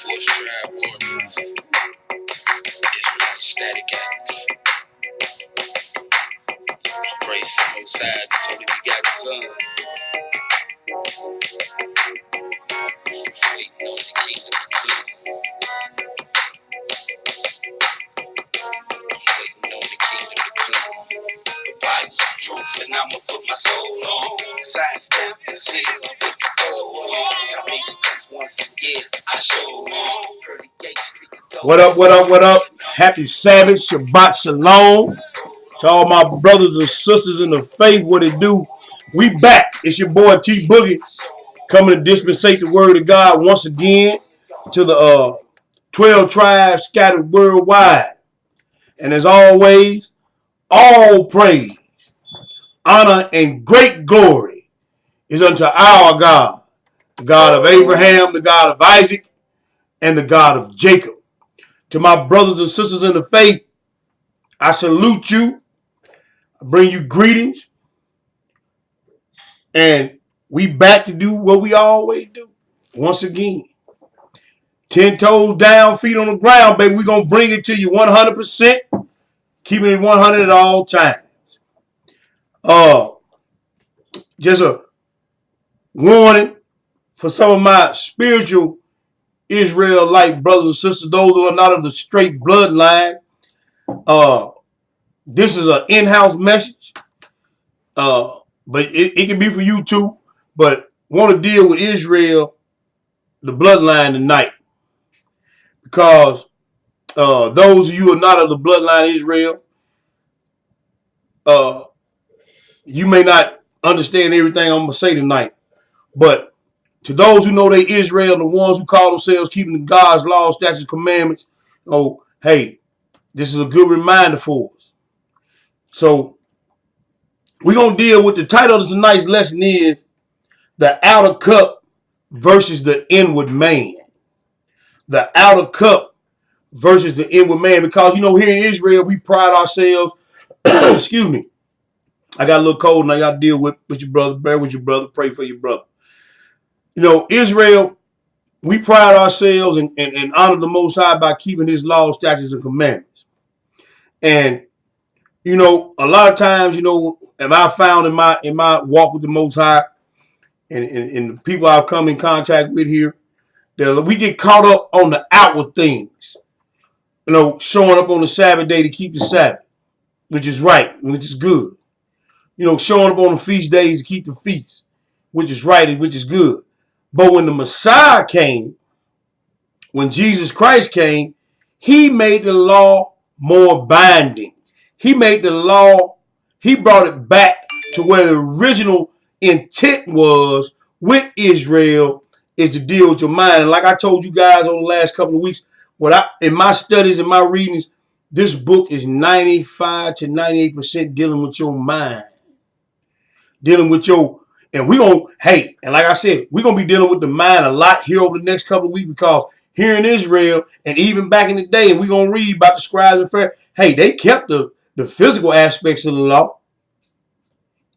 Force Tribe Warriors, Israelite Static Addicts. Embrace the most side so that we got the sun. Waiting on the kingdom to come. Waiting on the kingdom to come. The Bible's the truth, and I'ma put my soul on. Side step and seal with the fold. Salvation comes once again. I show on. What up, what up, what up? Happy Sabbath, Shabbat Shalom. To all my brothers and sisters in the faith, what it do? We back. It's your boy T Boogie coming to dispensate the word of God once again to the 12 tribes scattered worldwide. And as always, all praise, honor, and great glory is unto our God, the God of Abraham, the God of Isaac, and the God of Jacob. To my brothers and sisters in the faith, I salute you. I bring you greetings. And we back to do what we always do. Once again, 10 toes down, feet on the ground, baby. We're going to bring it to you 100%, keeping it 100 at all times. Just a warning for some of my spiritual Israelite brothers and sisters, those who are not of the straight bloodline. This is an in-house message. But it can be for you too. But want to deal with Israel, the bloodline tonight. Because those of you who are not of the bloodline of Israel, you may not understand everything I'm going to say tonight. But to those who know they Israel, the ones who call themselves keeping God's laws, statutes, commandments, oh, hey, this is a good reminder for us. So we're going to deal with the title of tonight's lesson is the outer cup versus the inward man. The outer cup versus the inward man. Because, you know, here in Israel, we pride ourselves. Excuse me. I got a little cold now. Y'all deal with your brother. Bear with your brother. Pray for your brother. You know, Israel, we pride ourselves and honor the Most High by keeping his laws, statutes, and commandments. And, you know, a lot of times, you know, have I found in my walk with the Most High and the people I've come in contact with here, that we get caught up on the outward things. You know, showing up on the Sabbath day to keep the Sabbath, which is right, which is good. You know, showing up on the feast days to keep the feasts, which is right, which is good. But when the Messiah came, when Jesus Christ came, he made the law more binding. He made the law, he brought it back to where the original intent was with Israel is to deal with your mind. And like I told you guys over the last couple of weeks, in my studies and my readings, this book is 95 to 98% dealing with your mind. Dealing with your, and we're going to, hey, and like I said, we're going to be dealing with the mind a lot here over the next couple of weeks because here in Israel and even back in the day, and we're going to read about the scribes and Pharisees, hey, they kept the physical aspects of the law.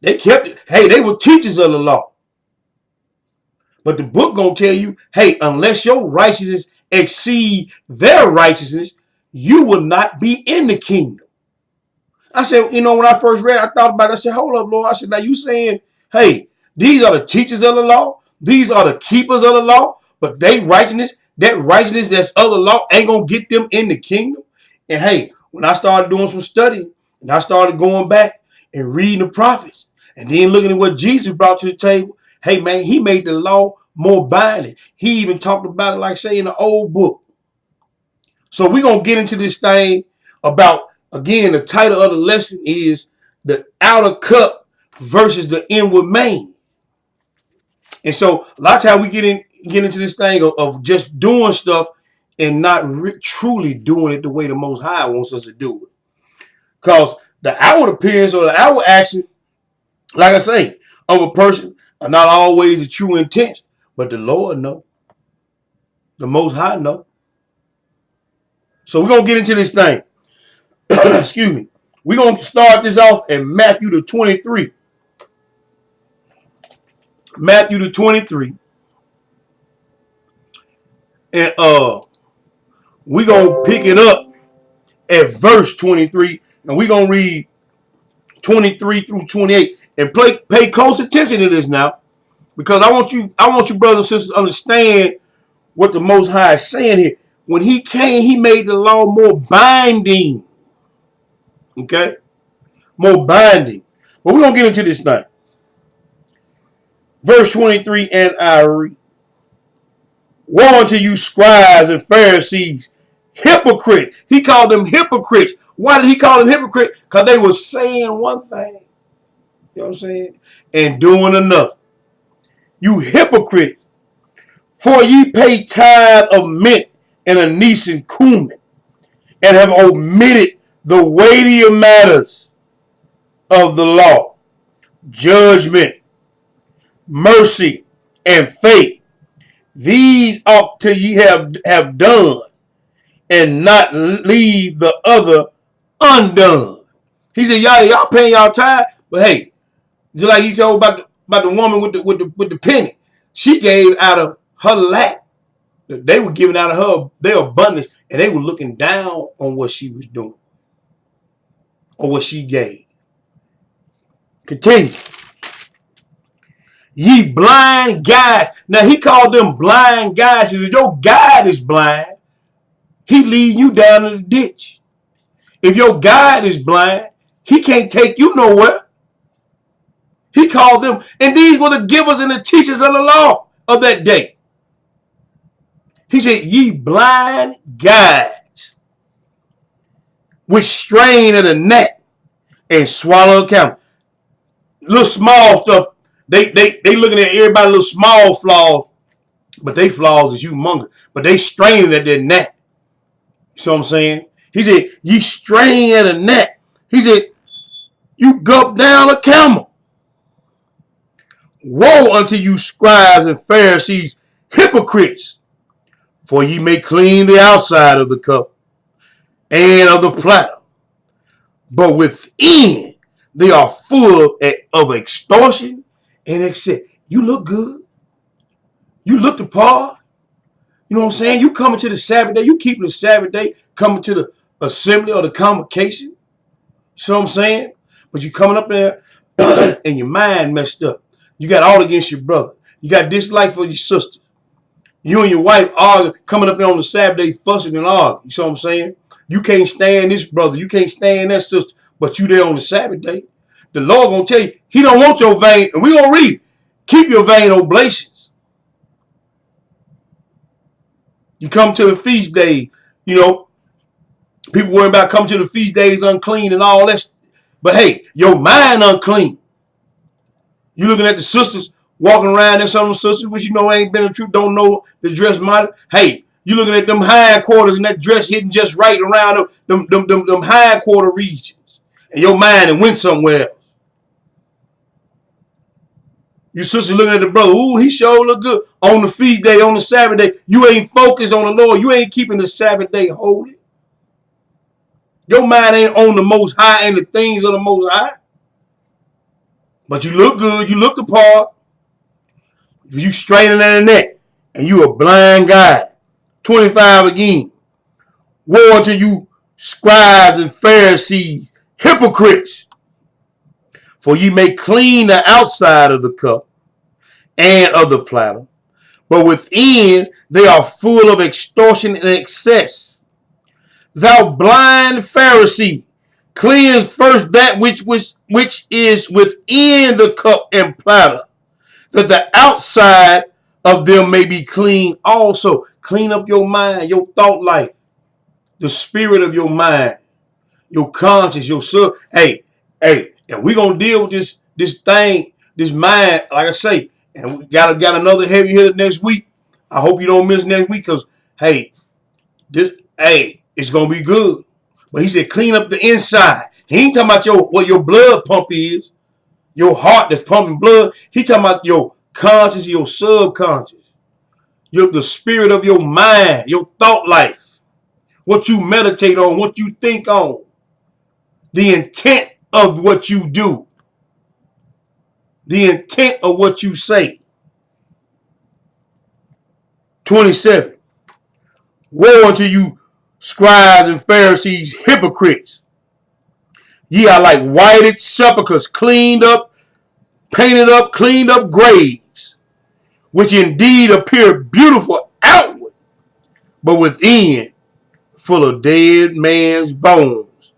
They kept it. Hey, they were teachers of the law. But the book going to tell you, hey, unless your righteousness exceed their righteousness, you will not be in the kingdom. I said, you know, when I first read it, I thought about it. I said, hold up, Lord. I said, now you saying, hey, these are the teachers of the law. These are the keepers of the law. But that righteousness that's of the law ain't going to get them in the kingdom. And hey, when I started doing some studying and I started going back and reading the prophets and then looking at what Jesus brought to the table, hey, man, he made the law more binding. He even talked about it, like say, in the old book. So we're going to get into this thing about, again, the title of the lesson is the outer cup versus the inward man. And so a lot of times we get into this thing of just doing stuff and not truly doing it the way the Most High wants us to do it. Because the outward appearance or the outward action, like I say, of a person are not always the true intent. But the Lord knows. The Most High knows. So we're going to get into this thing. Excuse me. We're going to start this off in Matthew the 23. Matthew the 23. And we gonna pick it up at verse 23, and we gonna read 23 through 28, and pay close attention to this now, because I want you brothers and sisters to understand what the Most High is saying here. When he came, he made the law more binding. Okay, more binding. But we're gonna get into this thing. Verse 23, and I read, woe unto you, scribes and Pharisees, hypocrites. He called them hypocrites. Why did he call them hypocrites? Because they were saying one thing, you know what I'm saying, and doing another. You hypocrite, for ye pay tithe of mint and anise and cumin, and have omitted the weightier matters of the law, judgment, mercy, and faith. These ought to ye have done, and not leave the other undone. He said, y'all paying y'all tithe, but hey, just like he told about the woman with the penny, she gave out of her lack. They were giving out of their abundance, and they were looking down on what she was doing or what she gave. Continue. Ye blind guides. Now he called them blind guides. He said, your guide is blind. He leading you down in the ditch. If your guide is blind, he can't take you nowhere. He called them, and these were the givers and the teachers of the law of that day. He said, ye blind guides, which strain at a gnat and swallow a camel. Little small stuff. They looking at everybody little small flaws, but they flaws is humongous. But they straining at their gnat. You see what I'm saying? He said, ye strain at a gnat. He said, you gulp down a camel. Woe unto you, scribes and Pharisees, hypocrites, for ye may clean the outside of the cup and of the platter, but within they are full of extortion and excess. You look good. You look the part. You know what I'm saying? You coming to the Sabbath day. You keeping the Sabbath day, coming to the assembly or the convocation. See what I'm saying? But you coming up there and your mind messed up. You got all against your brother. You got dislike for your sister. You and your wife arguing, coming up there on the Sabbath day, fussing and arguing. You see what I'm saying? You can't stand this brother. You can't stand that sister, but you there on the Sabbath day. The Lord gonna tell you, he don't want your vain, and we gonna read it. Keep your vain oblations. You come to the feast day, you know, people worry about coming to the feast days unclean and all that. But hey, your mind unclean. You looking at the sisters walking around, there's some of them sisters which you know ain't been the truth, don't know the dress model. Hey, you looking at them hindquarters and that dress hitting just right around them hindquarter regions. And your mind and went somewhere else. Your sister looking at the brother, ooh, he sure look good. On the feast day, on the Sabbath day, you ain't focused on the Lord. You ain't keeping the Sabbath day holy. Your mind ain't on the Most High and the things of the Most High. But you look good. You look the part. You straining at the neck. And you a blind guy. 25 again. Woe unto you, scribes and Pharisees, hypocrites. For ye may clean the outside of the cup and of the platter, but within they are full of extortion and excess. Thou blind Pharisee, cleanse first that which is within the cup and platter, that the outside of them may be clean also. Clean up your mind, your thought life, the spirit of your mind, your conscience, your soul. Hey, and we're gonna deal with this thing, this mind, like I say, and we got another heavy hitter next week. I hope you don't miss next week, because it's gonna be good. But he said, clean up the inside. He ain't talking about what your blood pump is, your heart that's pumping blood. He talking about your conscious, your subconscious, the spirit of your mind, your thought life, what you meditate on, what you think on, the intent of what you do, the intent of what you say. 27. Woe unto you, scribes and Pharisees, hypocrites! Ye are like whited sepulchres, painted up, cleaned up graves, which indeed appear beautiful outward, but within full of dead man's bones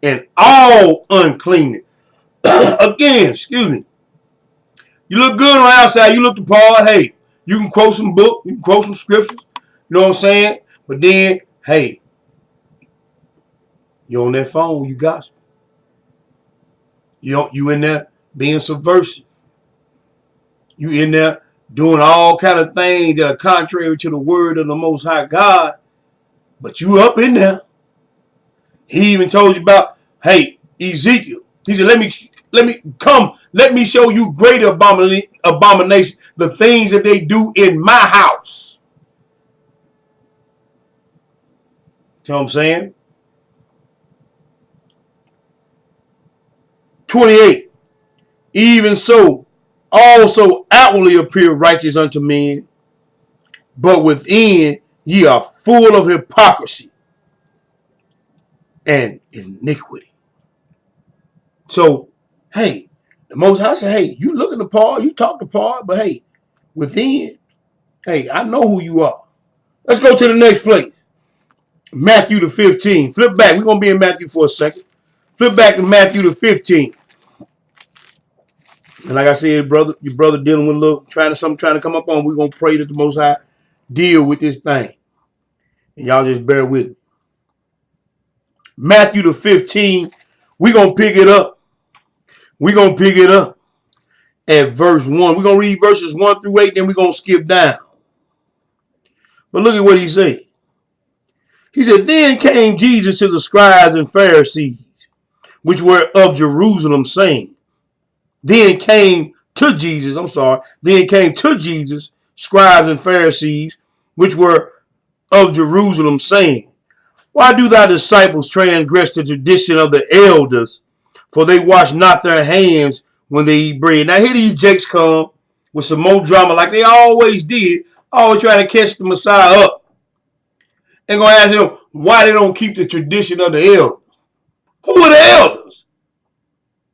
and all uncleanness. Again, excuse me. You look good on the outside. You look the part. Hey, you can quote some book. You can quote some scriptures. You know what I'm saying? But then, hey, you on that phone. You gossip. You in there being subversive. You in there doing all kind of things that are contrary to the word of the Most High God. But you up in there. He even told you about, hey, Ezekiel. He said, let me show you greater abomination, the things that they do in my house. You know what I'm saying? 28. Even so, also outwardly appear righteous unto men, but within ye are full of hypocrisy and iniquity. So, hey, the Most High said, hey, you look in the part, you talk the part, but hey, within, hey, I know who you are. Let's go to the next place. Matthew the 15. Flip back. We're going to be in Matthew for a second. Flip back to Matthew the 15. And like I said, your brother dealing with a little, trying to come up on. We're going to pray that the Most High deal with this thing. And y'all just bear with me. Matthew the 15. We're going to pick it up. We're going to pick it up at verse 1. We're going to read verses 1 through 8, then we're going to skip down. But look at what he said. He said, then came Jesus to the scribes and Pharisees, which were of Jerusalem, saying, then came to Jesus, scribes and Pharisees, which were of Jerusalem, saying, why do thy disciples transgress the tradition of the elders? For they wash not their hands when they eat bread. Now here these jakes come with some more drama like they always did, always trying to catch the Messiah up. And going to ask him why they don't keep the tradition of the elders. Who are the elders?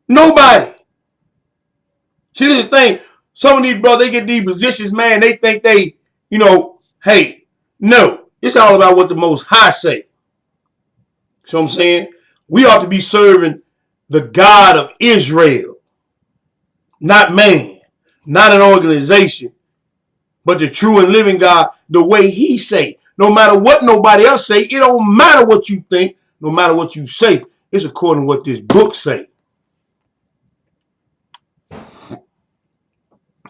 Nobody. See, this is the thing. Some of these brothers, they get these positions, man, they think they, hey, no. It's all about what the Most High say. So I'm saying? We ought to be serving the God of Israel. Not man. Not an organization. But the true and living God, the way he say. No matter what nobody else say, it don't matter what you think. No matter what you say. It's according to what this book say.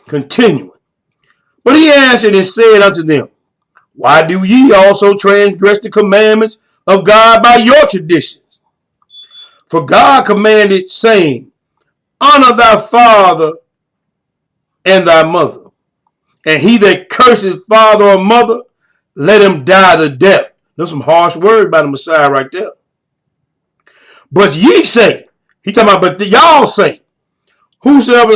Continuing. But he answered and said unto them, why do ye also transgress the commandments of God by your traditions? For God commanded, saying, honor thy father and thy mother. And he that curses father or mother, let him die the death. There's some harsh words by the Messiah right there. But ye say, he talking about, but y'all say, whosoever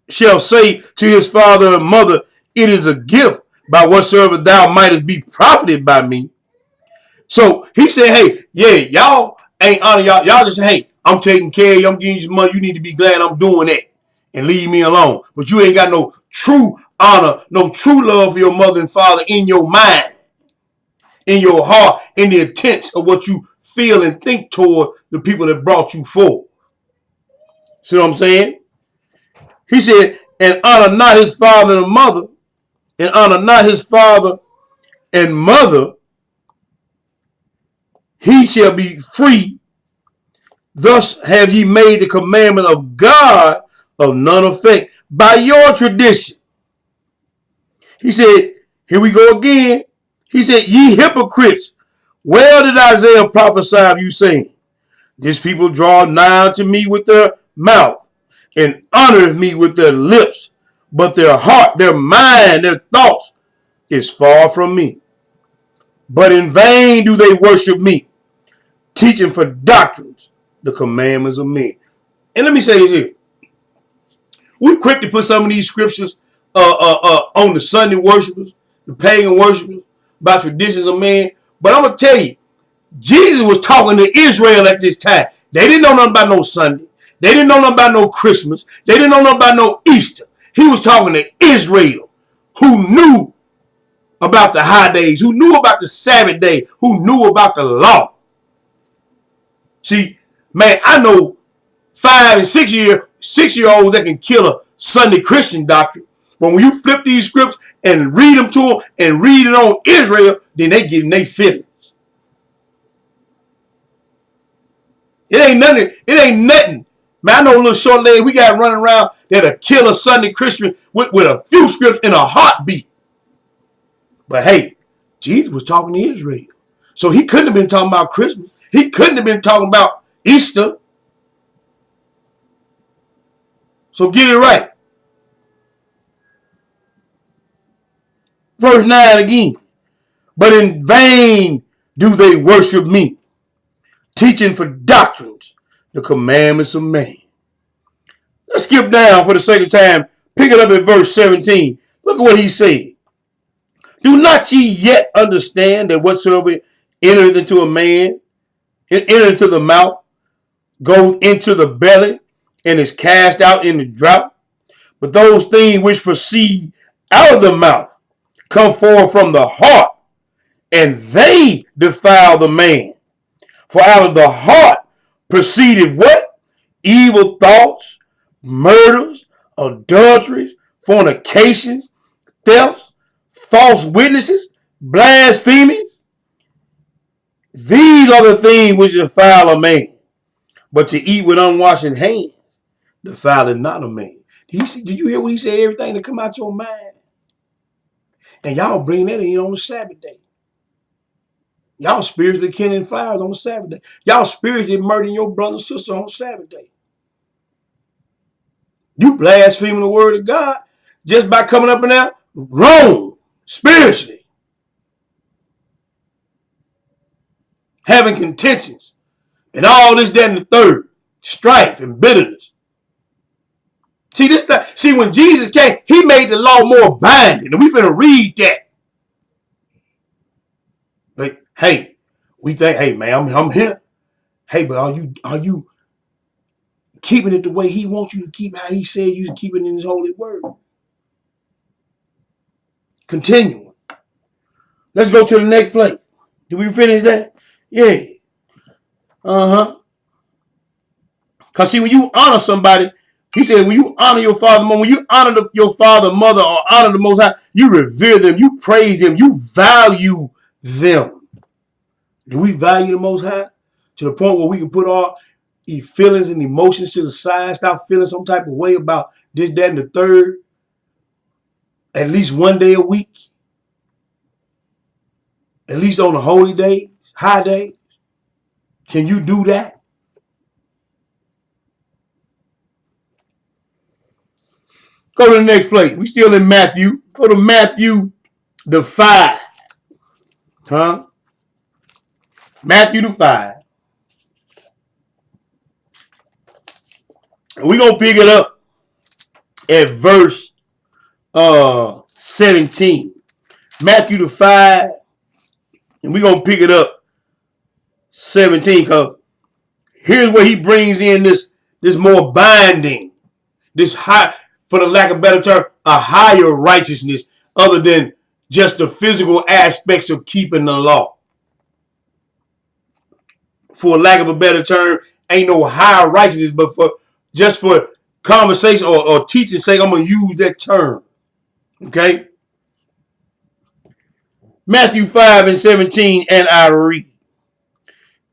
shall say to his father and mother, it is a gift by whatsoever thou mightest be profited by me. So he said, hey, yeah, y'all ain't honor y'all. Y'all just say, hey, I'm taking care of you. I'm giving you money. You need to be glad I'm doing that and leave me alone. But you ain't got no true honor, no true love for your mother and father in your mind, in your heart, in the intents of what you feel and think toward the people that brought you forward. See what I'm saying? He said, and honor not his father and mother, and honor not his father and mother, he shall be free. Thus have ye made the commandment of God of none effect by your tradition. He said, here we go again. He said, ye hypocrites, well did Isaiah prophesy of you, saying, this people draw nigh to me with their mouth and honor me with their lips, but their heart, their mind, their thoughts is far from me. But in vain do they worship me, teaching for doctrines the commandments of men. And let me say this here. We're quick to put some of these scriptures on the Sunday worshipers, the pagan worshipers. about traditions of man. But I'm going to tell you, Jesus was talking to Israel at this time. They didn't know nothing about no Sunday. They didn't know nothing about no Christmas. They didn't know nothing about no Easter. He was talking to Israel, who knew about the high days, who knew about the Sabbath day, who knew about the law. See, man, I know 5 and 6-year-olds that can kill a Sunday Christian doctrine. But when you flip these scripts and read them to them and read it on Israel, then they get in their feelings. It ain't nothing. It ain't nothing. Man, I know a little short leg we got running around that'll kill a Sunday Christian with a few scripts in a heartbeat. But hey, Jesus was talking to Israel. So he couldn't have been talking about Christmas. He couldn't have been talking about Easter. So get it right. Verse 9 again. But in vain do they worship me, teaching for doctrines the commandments of man. Let's skip down for the sake of time. Pick it up at verse 17. Look at what he said. Do not ye yet understand that whatsoever entereth into a man, it entereth into the mouth, goes into the belly, and is cast out in the drought? But those things which proceed out of the mouth come forth from the heart, and they defile the man. For out of the heart proceedeth what? Evil thoughts, murders, adulteries, fornications, thefts, false witnesses, blasphemies. These are the things which defile a man. But to eat with unwashed hands defileth not a man. Did you hear what he said? Everything that come out your mind. And y'all bring that in on the Sabbath day. Y'all spiritually kindling fires on the Sabbath day. Y'all spiritually murdering your brother and sister on the Sabbath day. You blaspheming the word of God just by coming up and out. Wrong. Spiritually. Having contentions. And all this, that, and the third. Strife and bitterness. See, when Jesus came, he made the law more binding. And we finna read that. But hey, we think, hey man, I'm here. Hey, but are you keeping it the way he wants you to keep, how he said you should keep it in his holy word? Continuing. Let's go to the next plate. Did we finish that? Yeah. Because see, when you honor somebody, he said, when you honor your father, when you honor your father, mother, or honor the Most High, you revere them, you praise them, you value them. Do we value the Most High to the point where we can put our feelings and emotions to the side, stop feeling some type of way about this, that, and the third, at least one day a week, at least on the holy days, high days? Can you do that? Go to the next plate. We still in Matthew. Go to Matthew the 5. Matthew the 5. And we're going to pick it up at verse 17. Matthew the 5. And we're going to pick it up 17. Because here's where he brings in this more binding, this high, for the lack of a better term, a higher righteousness other than just the physical aspects of keeping the law. For lack of a better term, ain't no higher righteousness, but for conversation or teaching sake, I'm going to use that term. Okay? Matthew 5 and 17, and I read.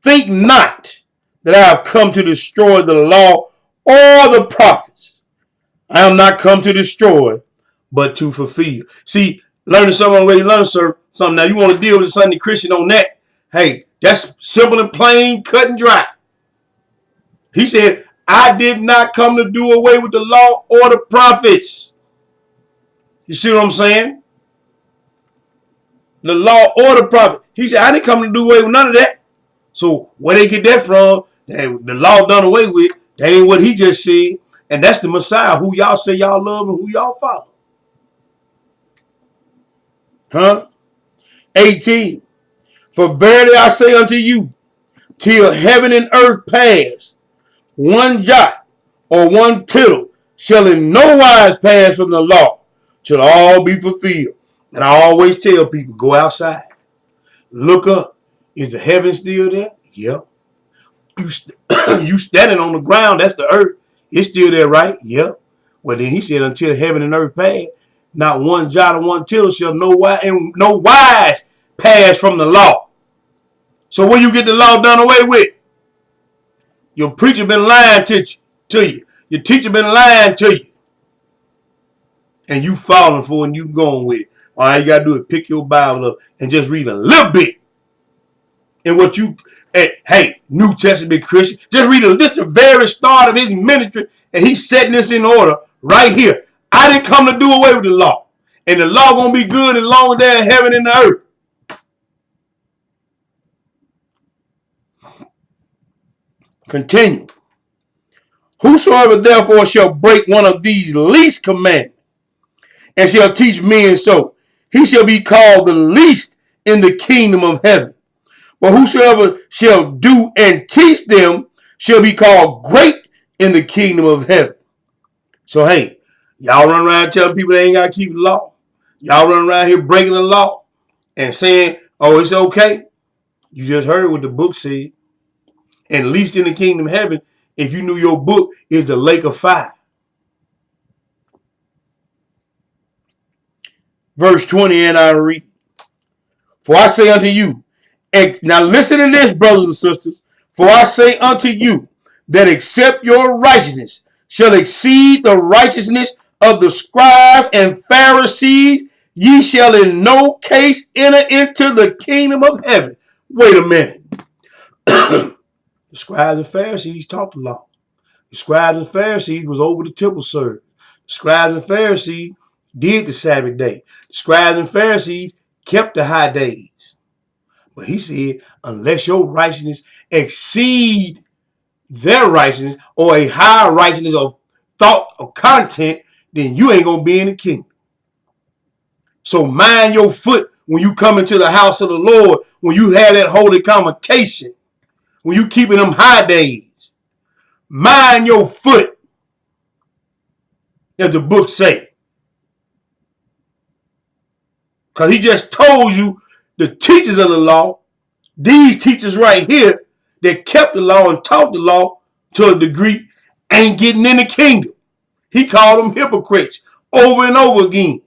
Think not that I have come to destroy the law or the prophets. I am not come to destroy, but to fulfill. See, learning something already learned, sir. Something now you want to deal with a Sunday Christian on that. Hey, that's simple and plain, cut and dry. He said, I did not come to do away with the law or the prophets. You see what I'm saying? The law or the prophet. He said, I didn't come to do away with none of that. So where they get that from, the law done away with, that ain't what he just said. And that's the Messiah who y'all say y'all love and who y'all follow. 18. For verily I say unto you, till heaven and earth pass, one jot or one tittle shall in no wise pass from the law, till all be fulfilled. And I always tell people, go outside, look up. Is the heaven still there? Yep. You standing on the ground, that's the earth. It's still there, right? Yep. Well, then he said, until heaven and earth pass, not one jot or one tittle shall no wise pass from the law. So when you get the law done away with, your preacher been lying to you. Your teacher been lying to you. And you falling for it and you going with it. All you got to do is pick your Bible up and just read a little bit. And what you, hey, New Testament Christian, just read this the very start of his ministry, and he's setting this in order right here. I didn't come to do away with the law. And the law going to be good as long as there's heaven and the earth. Continue. Whosoever therefore shall break one of these least commandments and shall teach men so, he shall be called the least in the kingdom of heaven. But whosoever shall do and teach them shall be called great in the kingdom of heaven. So, hey, y'all run around telling people they ain't got to keep the law. Y'all run around here breaking the law and saying, oh, it's okay. You just heard what the book said. And least in the kingdom of heaven, if you knew your book, is the lake of fire. Verse 20, and I read, for I say unto you, now listen to this, brothers and sisters, for I say unto you, that except your righteousness shall exceed the righteousness of the scribes and Pharisees, ye shall in no case enter into the kingdom of heaven. Wait a minute. The scribes and Pharisees taught the law. The scribes and Pharisees was over the temple service. The scribes and Pharisees did the Sabbath day. The scribes and Pharisees kept the high days. But he said, unless your righteousness exceed their righteousness or a higher righteousness of thought or content, then you ain't going to be in the kingdom. So mind your foot when you come into the house of the Lord, when you have that holy convocation, when you keeping them high days. Mind your foot, as the book say. Because he just told you the teachers of the law, these teachers right here that kept the law and taught the law to a degree, ain't getting in the kingdom. He called them hypocrites over and over again.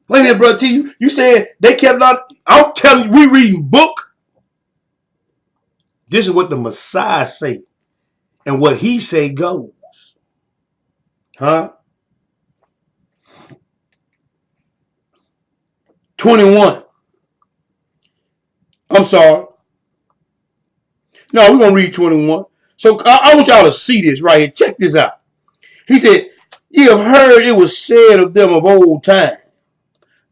Wait a minute, brother T. You said they kept not. I'm telling you, we reading book. This is what the Messiah say. And what he say goes. Huh? 21. I'm sorry. No, we're going to read 21. So I want y'all to see this right here. Check this out. He said, ye have heard it was said of them of old time,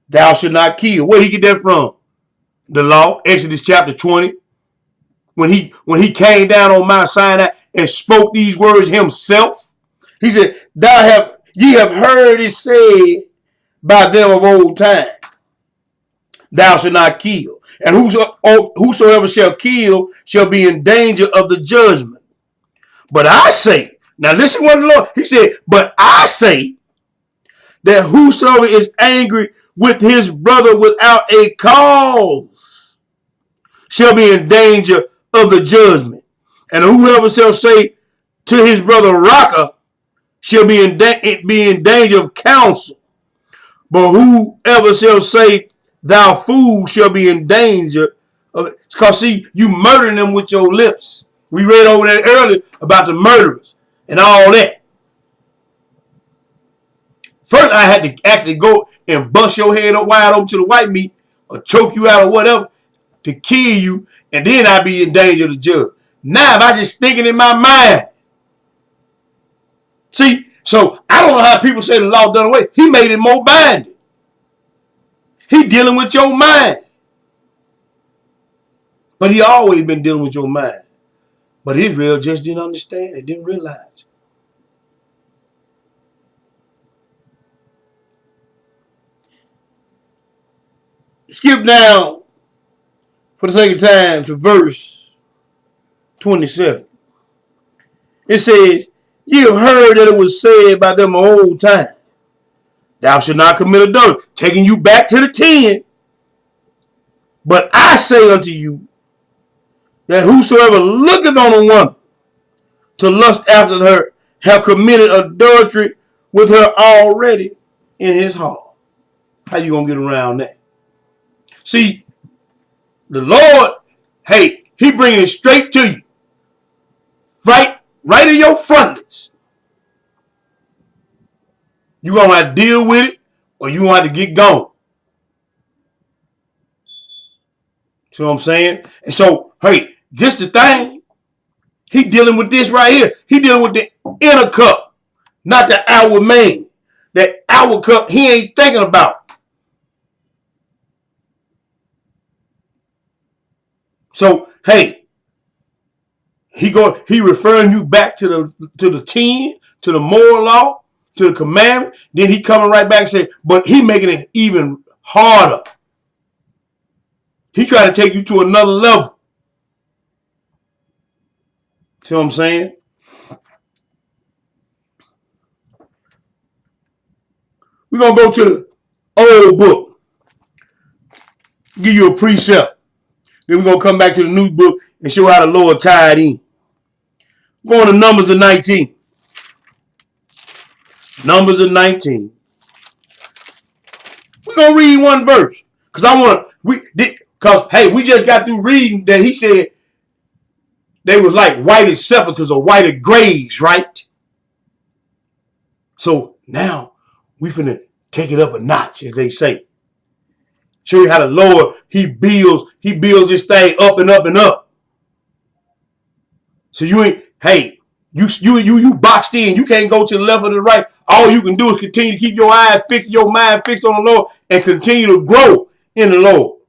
thou shalt not kill. Where did he get that from? The law, Exodus chapter 20. When he came down on Mount Sinai and spoke these words himself. He said, ye have heard it said by them of old time, thou shalt not kill. And whosoever shall kill shall be in danger of the judgment. But I say, now listen what the Lord, he said, but I say that whosoever is angry with his brother without a cause shall be in danger of the judgment. And whoever shall say to his brother Raka shall be in danger of counsel. But whoever shall say thou fool shall be in danger of, because see, you murdering them with your lips. We read over that earlier about the murderers and all that. First, I had to actually go and bust your head up wide open to the white meat or choke you out or whatever to kill you, and then I'd be in danger of the judge. Now, if I just thinking in my mind, see, so I don't know how people say the law done away. He made it more binding. He dealing with your mind. But he always been dealing with your mind. But Israel just didn't understand. They didn't realize. skip down for the sake of time to verse 27. It says, "You have heard that it was said by them of old time, thou shalt not commit adultery," taking you back to the 10. "But I say unto you, that whosoever looketh on a woman to lust after her have committed adultery with her already in his heart." How you gonna get around that? See, the Lord, hey, he bringing it straight to you. Right in your frontlets. You gonna have to deal with it, or you gonna have to get gone. See what I'm saying? And so, hey, just the thing, he dealing with this right here. He dealing with the inner cup, not the outward man. That outward cup he ain't thinking about. So, hey, he referring you back to the 10, to the moral law, to the commandment. Then he coming right back and say, but he making it even harder. He trying to take you to another level. See what I'm saying? We're going to go to the old book. Give you a precept. Then we're going to come back to the new book and show how the Lord tied in. Going to Numbers of 19. Numbers of 19. We're going to read one verse. Because we just got through reading that he said they was like whited sepulchres or whited graves, right? So now we finna take it up a notch, as they say. Show you how the Lord, he builds this thing up and up and up. So you ain't, hey, you boxed in. You can't go to the left or the right. All you can do is continue to keep your eyes fixed, your mind fixed on the Lord, and continue to grow in the Lord.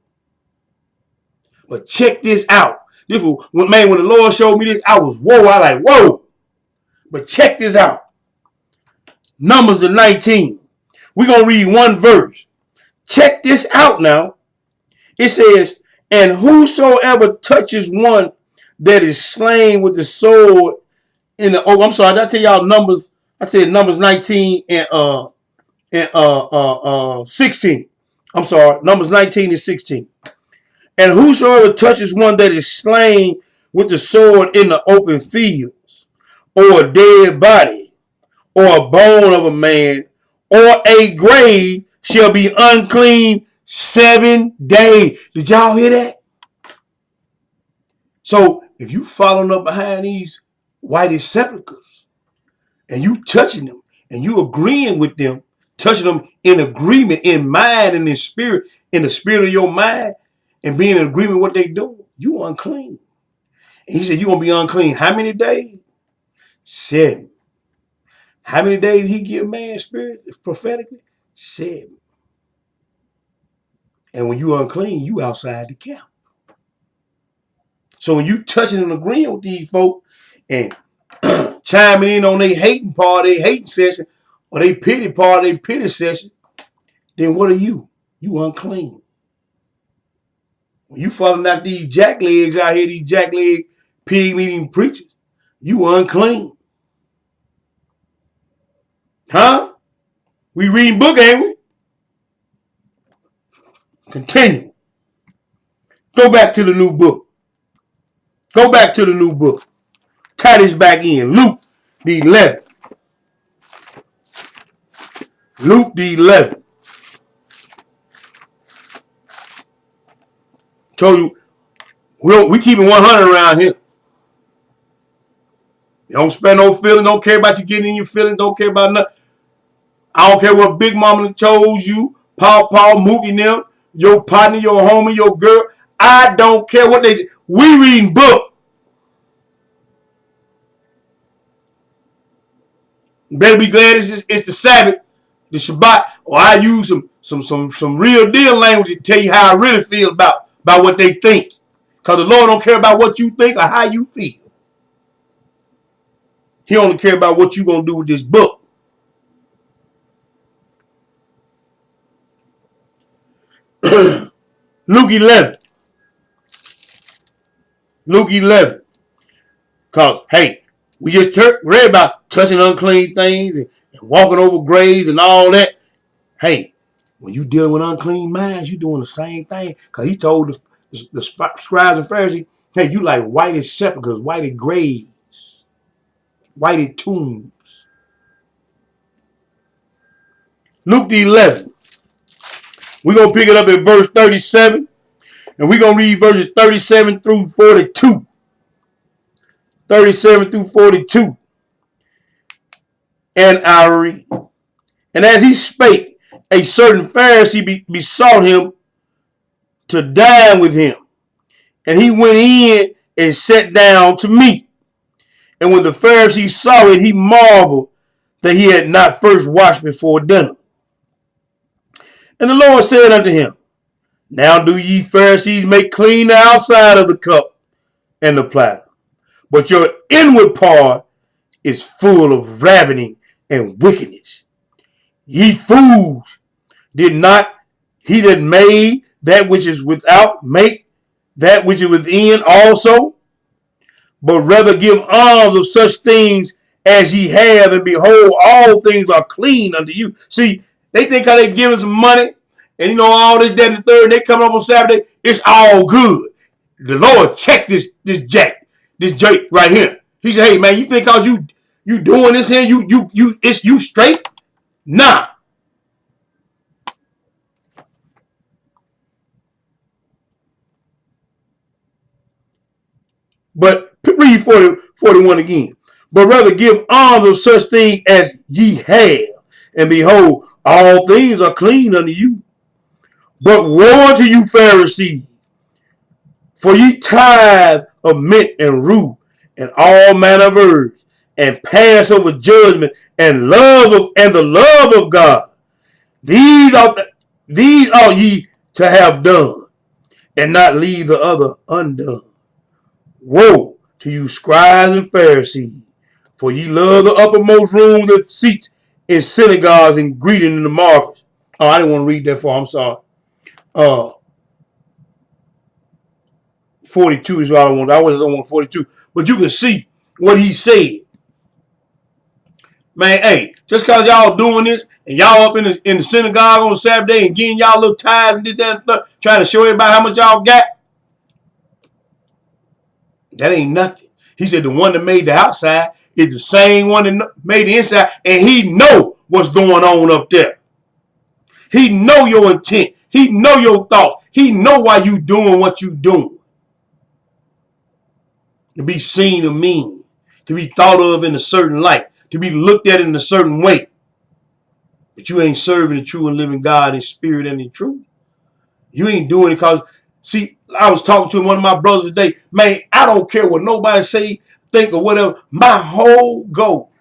But check this out. When the Lord showed me this, I was whoa. But check this out. Numbers of 19. We're going to read one verse. Check this out now. It says, "And whosoever touches one that is slain with the sword in the..." Oh, I'm sorry. Did I tell y'all Numbers? I said Numbers 19 and 16. I'm sorry. Numbers 19 and 16. "And whosoever touches one that is slain with the sword in the open fields, or a dead body, or a bone of a man, or a grave, shall be unclean 7 days." Did y'all hear that? So if you following up behind these whited sepulchres and you touching them and you agreeing with them, touching them in agreement, in mind and in spirit, in the spirit of your mind, and being in agreement with what they do, you unclean. And he said, you're going to be unclean. How many days? 7. How many days did he give man spirit prophetically? 7. And when you unclean, you outside the camp. So when you touching and agreeing with these folk and chiming in on their hating part, their hating session, or they pity part, their pity session, then what are you? You unclean. When you following out these jacklegs out here, these jackleg pig eating preachers, you unclean. Huh? We reading book, ain't we? Continue. Go back to the new book. Go back to the new book. Tie this back in. Luke the 11th. Luke the 11th. Told you, we keep it 100 around here. You don't spend no feeling. Don't care about you getting in your feelings. Don't care about nothing. I don't care what Big Mama chose you, Paul, Mookie them, your partner, your homie, your girl. I don't care what they. We reading book. You better be glad it's the Sabbath, the Shabbat, or I use some real deal language to tell you how I really feel about what they think. Because the Lord don't care about what you think or how you feel. He only care about what you're going to do with this book. Luke 11. Luke 11. Because, hey, we just read about touching unclean things and walking over graves and all that. Hey, when you deal with unclean minds, you doing the same thing. Because he told the scribes and Pharisees, hey, you like whited sepulchres, whited graves, whited tombs. Luke the 11. We're going to pick it up at verse 37. And we're going to read verses 37 through 42. 37 through 42. And I read. And as he spake, a certain Pharisee besought him to dine with him. And he went in and sat down to meat. And when the Pharisee saw it, he marveled that he had not first washed before dinner. And the Lord said unto him, now do ye Pharisees make clean the outside of the cup and the platter, but your inward part is full of ravening and wickedness. Ye fools, did not he that made that which is without make that which is within also? But rather give alms of such things as ye have, and behold, all things are clean unto you. See, they think how they give us money, and you know, all this, that, and the third, and they come up on Saturday, it's all good. The Lord checked this Jake right here. He said, hey man, you think cause you doing this here, you straight? Nah. But read 41 again. But rather give alms of such things as ye have, and behold, all things are clean unto you. But woe unto you, Pharisees, for ye tithe of mint and rue and all manner of herbs, and pass over judgment and the love of God. These are ye to have done, and not leave the other undone. Woe to you, scribes and Pharisees, for ye love the uppermost rooms and seats in synagogues and greeting in the markets. Oh, I didn't want to read that far. I'm sorry. 42 is what I want. I was on 42. But you can see what he said. Man, hey, just because y'all doing this and y'all up in the synagogue on Saturday and getting y'all little tithes and this, that, and stuff, trying to show everybody how much y'all got, that ain't nothing. He said the one that made the outside is the same one that made the inside, and he know what's going on up there. He know your intent. He know your thoughts. He know why you doing what you doing. To be seen of mean, to be thought of in a certain light, to be looked at in a certain way. But you ain't serving the true and living God in spirit and in truth. You ain't doing it because, see, I was talking to one of my brothers today. Man, I don't care what nobody say, think, or whatever. My whole goal,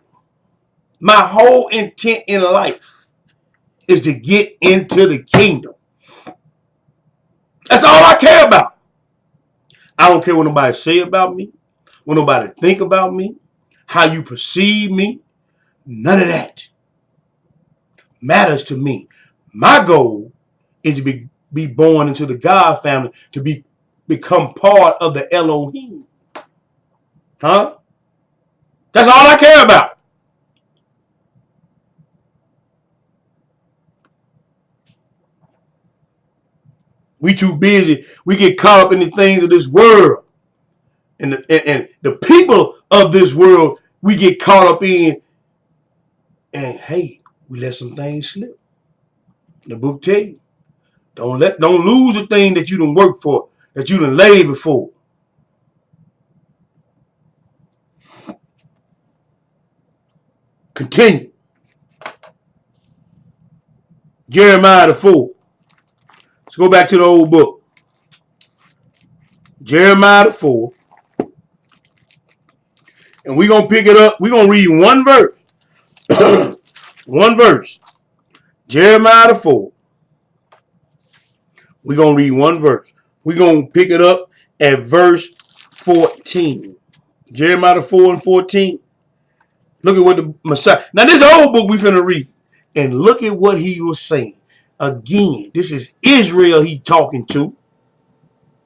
my whole intent in life is to get into the kingdom. That's all I care about. I don't care what nobody say about me, what nobody think about me, how you perceive me. None of that matters to me. My goal is to be born into the God family, to become part of the Elohim. Huh? That's all I care about. We too busy. We get caught up in the things of this world. And the people of this world, we get caught up in. And hey, we let some things slip. The book tell you, don't lose the thing that you done work for, that you done labor for. Continue. Jeremiah the 4th. Let's go back to the old book. Jeremiah the 4th. And we're going to pick it up. We're going to read one verse. One verse. Jeremiah the 4th. We're going to read one verse. We're going to pick it up at verse 14. Jeremiah the 4 and 14. Look at what the Messiah. Now this old book we finna read. And look at what he was saying. Again, this is Israel he talking to.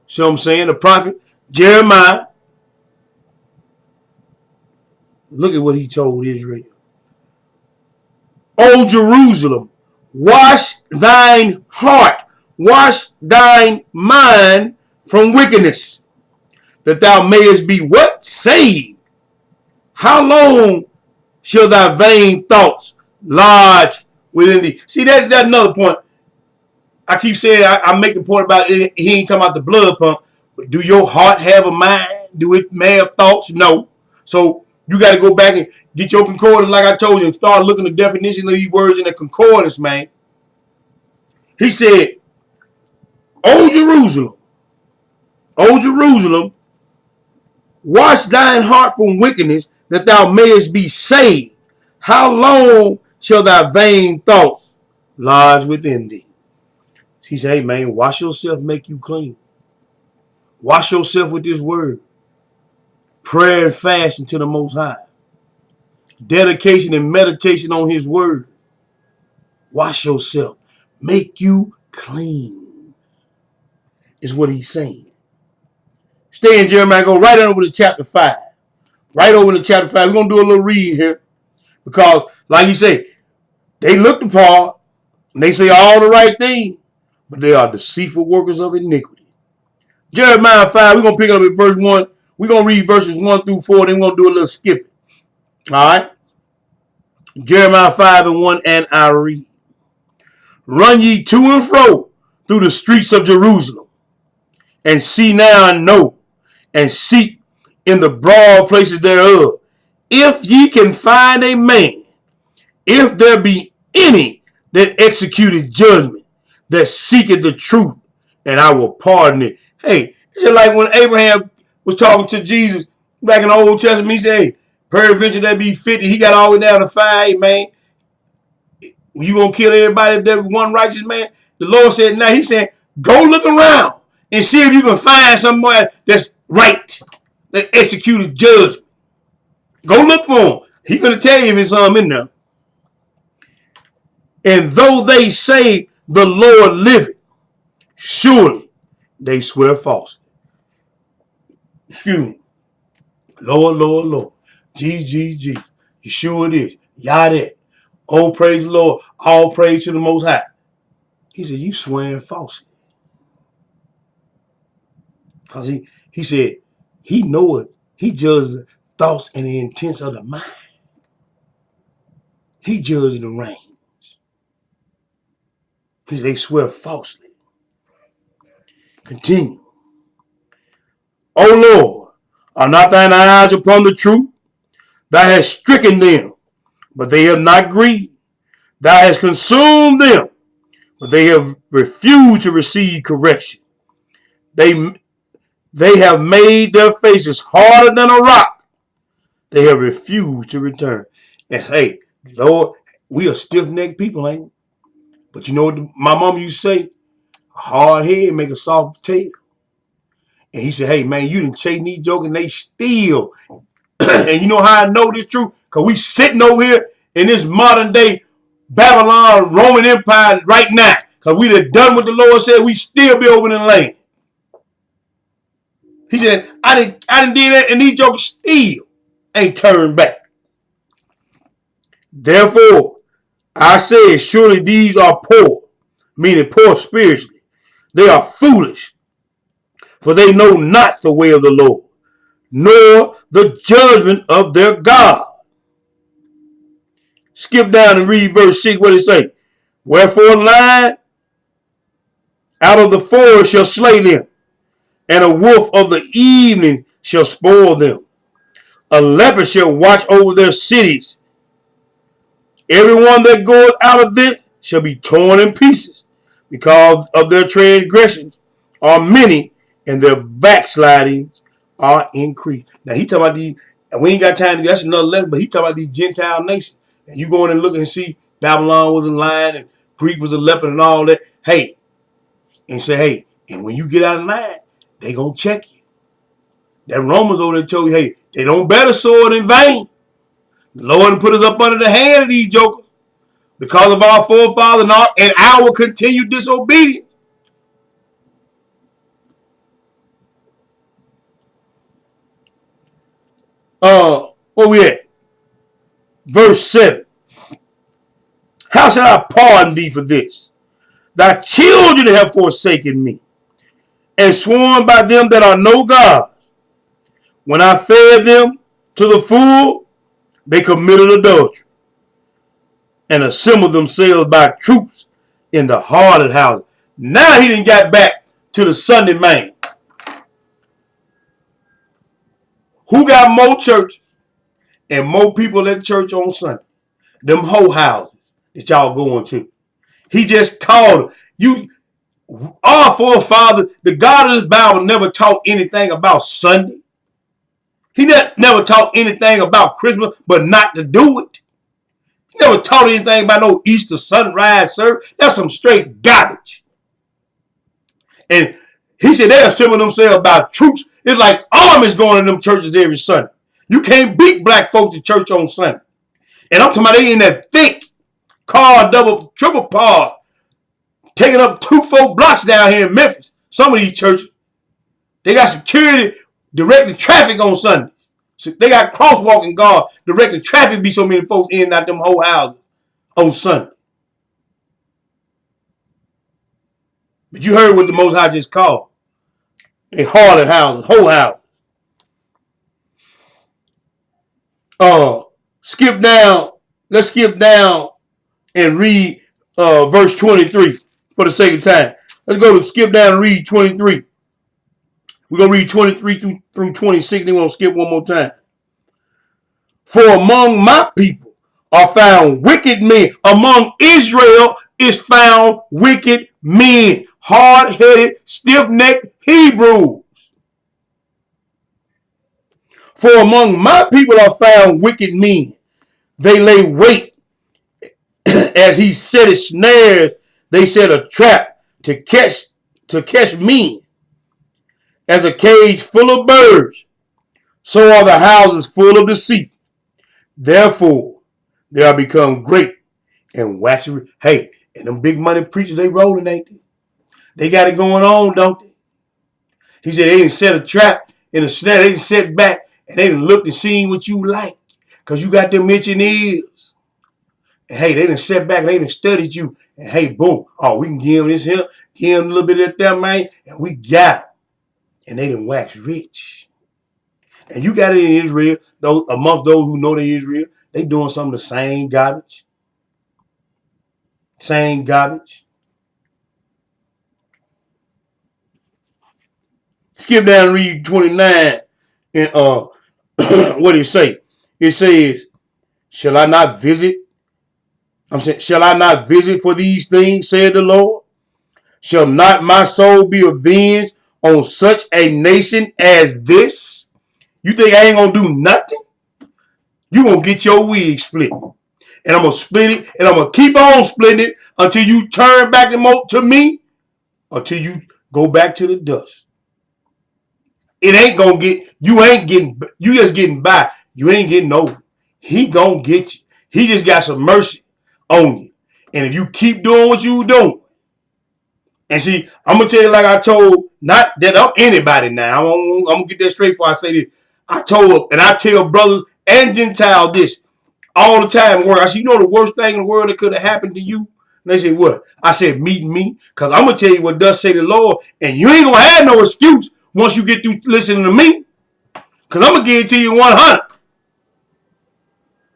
See what I'm saying? The prophet Jeremiah. Look at what he told Israel. O Jerusalem, wash thine heart, wash thine mind from wickedness, that thou mayest be what? Saved. How long shall thy vain thoughts lodge within thee? See, that's another point. I keep saying, I make the point about it, he ain't talking about the blood pump. But do your heart have a mind? Do it have thoughts? No. So you got to go back and get your concordance, like I told you, and start looking at the definition of these words in the concordance, man. He said, O Jerusalem, O Jerusalem, wash thine heart from wickedness, that thou mayest be saved. How long shall thy vain thoughts lodge within thee? He said, hey, man, wash yourself, make you clean. Wash yourself with this word. Prayer and fasting to the Most High. Dedication and meditation on his word. Wash yourself. Make you clean. Is what he's saying. Stay in Jeremiah. Go right over to chapter 5. Right over to chapter 5. We're going to do a little read here. Because, like he said, they look the part. And they say all the right things. But they are deceitful workers of iniquity. Jeremiah 5. We're going to pick up at verse 1. We're going to read verses 1 through 4. Then we're going to do a little skipping. All right. Jeremiah 5 and 1, and I read. Run ye to and fro through the streets of Jerusalem, and see now and know, and seek in the broad places thereof, if ye can find a man, if there be any that executed judgment, that seeketh the truth, and I will pardon it. Hey, it's just like when Abraham was talking to Jesus back in the Old Testament, he said, hey, peradventure there be 50, he got all the way down to 5, hey, man. You gonna kill everybody if there's one righteous man? The Lord said, now he said, go look around and see if you can find someone that's right, that executed judgment. Go look for him. He's gonna tell you if it's in there. And though they say the Lord liveth, surely they swear falsely. Excuse me. Lord, Lord, Lord. G. Yeshua this. Yah. Oh, praise the Lord. All praise to the Most High. He said, you swearing falsely. Because he said, he knoweth, he judges the thoughts and the intents of the mind. He judges the reins. Because they swear falsely. Continue. O Lord, are not thine eyes upon the truth? Thou hast stricken them, but they have not grieved. Thou hast consumed them, but they have refused to receive correction. They have made their faces harder than a rock. They have refused to return. And hey, Lord, we are stiff-necked people, ain't we? But you know what my mom used to say? A hard head make a soft tail. And he said, hey, man, you done chasing these jokers and they still. And you know how I know this truth? Because we sitting over here in this modern day Babylon Roman Empire right now. Because we done done what the Lord said, we still be over in the land. He said, I didn't do that, and these jokers still ain't turned back. Therefore, I said, surely these are poor, meaning poor spiritually. They are foolish, for they know not the way of the Lord, nor the judgment of their God. Skip down and read verse 6, what it say? Wherefore a lion out of the forest shall slay them, and a wolf of the evening shall spoil them. A leopard shall watch over their cities. Everyone that goeth out of this shall be torn in pieces, because of their transgressions are many, and their backslidings are increased. Now he talking about these, and we ain't got time to, that's another lesson, but he talking about these Gentile nations. And you go in and look and see Babylon was a lion and Greek was a leopard and all that. Hey, and say, hey, and when you get out of line, they gonna check you. That Romans over there told you, hey, they don't bear the sword in vain. The Lord put us up under the hand of these jokers because of our forefathers and our continued disobedience. Where we at? Verse 7. How shall I pardon thee for this? Thy children have forsaken me, and sworn by them that are no God. When I fed them to the full, they committed adultery, and assembled themselves by troops in the harlot houses. Now he done got back to the Sunday man. Who got more churches and more people at church on Sunday? Them whole houses that y'all going to. He just called you. Our forefathers, the God of the Bible never taught anything about Sunday. He never taught anything about Christmas, but not to do it. He never taught anything about no Easter sunrise service. That's some straight garbage. And he said they assemble themselves by troops. It's like armies going to them churches every Sunday. You can't beat black folks to church on Sunday. And I'm talking about they in that thick car, double, triple par, taking up 2-4 blocks down here in Memphis. Some of these churches, they got security directing traffic on Sundays. So they got crosswalking guard directing traffic. Be so many folks in and out them whole houses on Sunday. But you heard what the Most High just called. They harlot houses, whole houses. Skip down. Let's skip down and read verse 23 for the sake of time. Let's go to skip down and read 23. We're going to read 23 through 26. Then we're going to skip one more time. For among my people are found wicked men. Among Israel is found wicked men. Hard-headed, stiff-necked Hebrews. For among my people are found wicked men. They lay wait. As he set his snares, they set a trap to catch men. As a cage full of birds, so are the houses full of deceit. Therefore, they are become great and waxy. Hey, and them big money preachers, they rolling, ain't they? They got it going on, don't they? He said they didn't set a trap in a snare. They didn't set back and they didn't look and see what you like. Because you got them itching ears. And hey, they didn't set back and they didn't studied you. And hey, boom. Oh, we can give him this here, give him a little bit of that, man. And we got it. And they didn't wax rich. And you got it in Israel. Those amongst those who know they Israel, they doing some of the same garbage. Same garbage. Skip down and read 29. And what did it say? It says, shall I not visit for these things, said the Lord? Shall not my soul be avenged on such a nation as this? You think I ain't gonna do nothing? You gonna get your wig split. And I'm gonna split it, and I'm gonna keep on splitting it until you turn back to me, until you go back to the dust. It ain't gonna get, you just getting by. You ain't getting over. He gonna get you. He just got some mercy on you. And if you keep doing what you doing, and see, I'm gonna tell you like I told, not that I'm anybody now. I'm gonna get that straight before I say this. I told, and I tell brothers and Gentiles this all the time. Where I said, you know the worst thing in the world that could have happened to you? And they say, what? I said, meet me. Because I'm gonna tell you what does say the Lord, and you ain't gonna have no excuse once you get through listening to me. Because I'm gonna give it to you 100.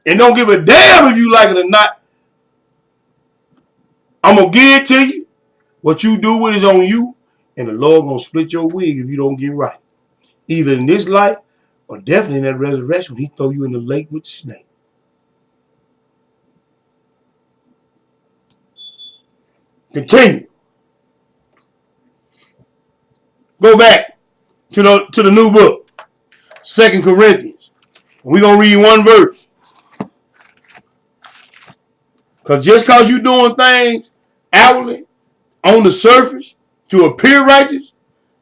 And don't give a damn if you like it or not. I'm gonna give it to you. What you do with is on you, and the Lord gonna split your wig if you don't get right. Either in this life or definitely in that resurrection when he throw you in the lake with the snake. Continue. Go back to the new book, 2 Corinthians. We're gonna read one verse. Because just because you're doing things outwardly, on the surface, to appear righteous,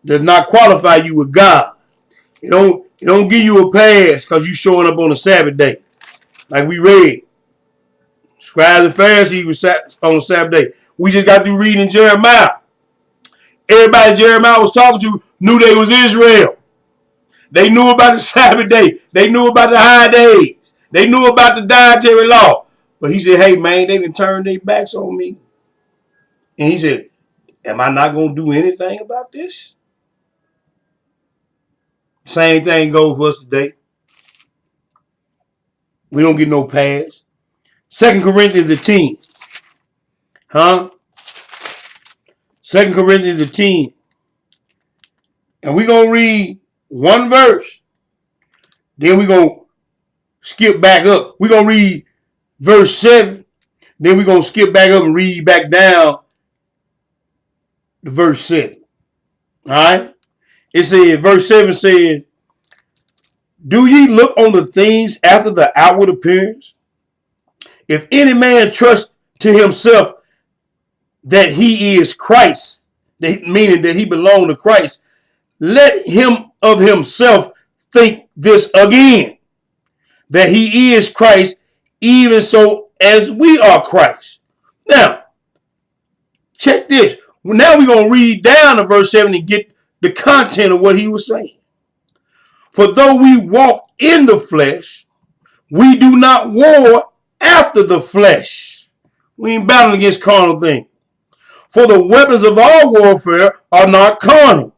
does not qualify you with God. It don't give you a pass because you showing up on a Sabbath day. Like we read. Scribes and Pharisees were on the Sabbath day. We just got through reading Jeremiah. Everybody Jeremiah was talking to knew they was Israel. They knew about the Sabbath day. They knew about the high days. They knew about the dietary law. But he said, hey, man, they didn't turn their backs on me. And he said, am I not going to do anything about this? Same thing goes for us today. We don't get no pass. 2 Corinthians 10. Huh? 2 Corinthians 10. And we're going to read one verse. Then we're going to skip back up. We're going to read verse 7. Then we're going to skip back up and read back down to verse 7. All right? It says, verse 7 says, do ye look on the things after the outward appearance? If any man trust to himself that he is Christ, meaning that he belongs to Christ, let him of himself think this again, that he is Christ, even so as we are Christ. Now, check this. Now we're going to read down to verse 7 and get the content of what he was saying. For though we walk in the flesh, we do not war after the flesh. We ain't battling against carnal things. For the weapons of our warfare are not carnal,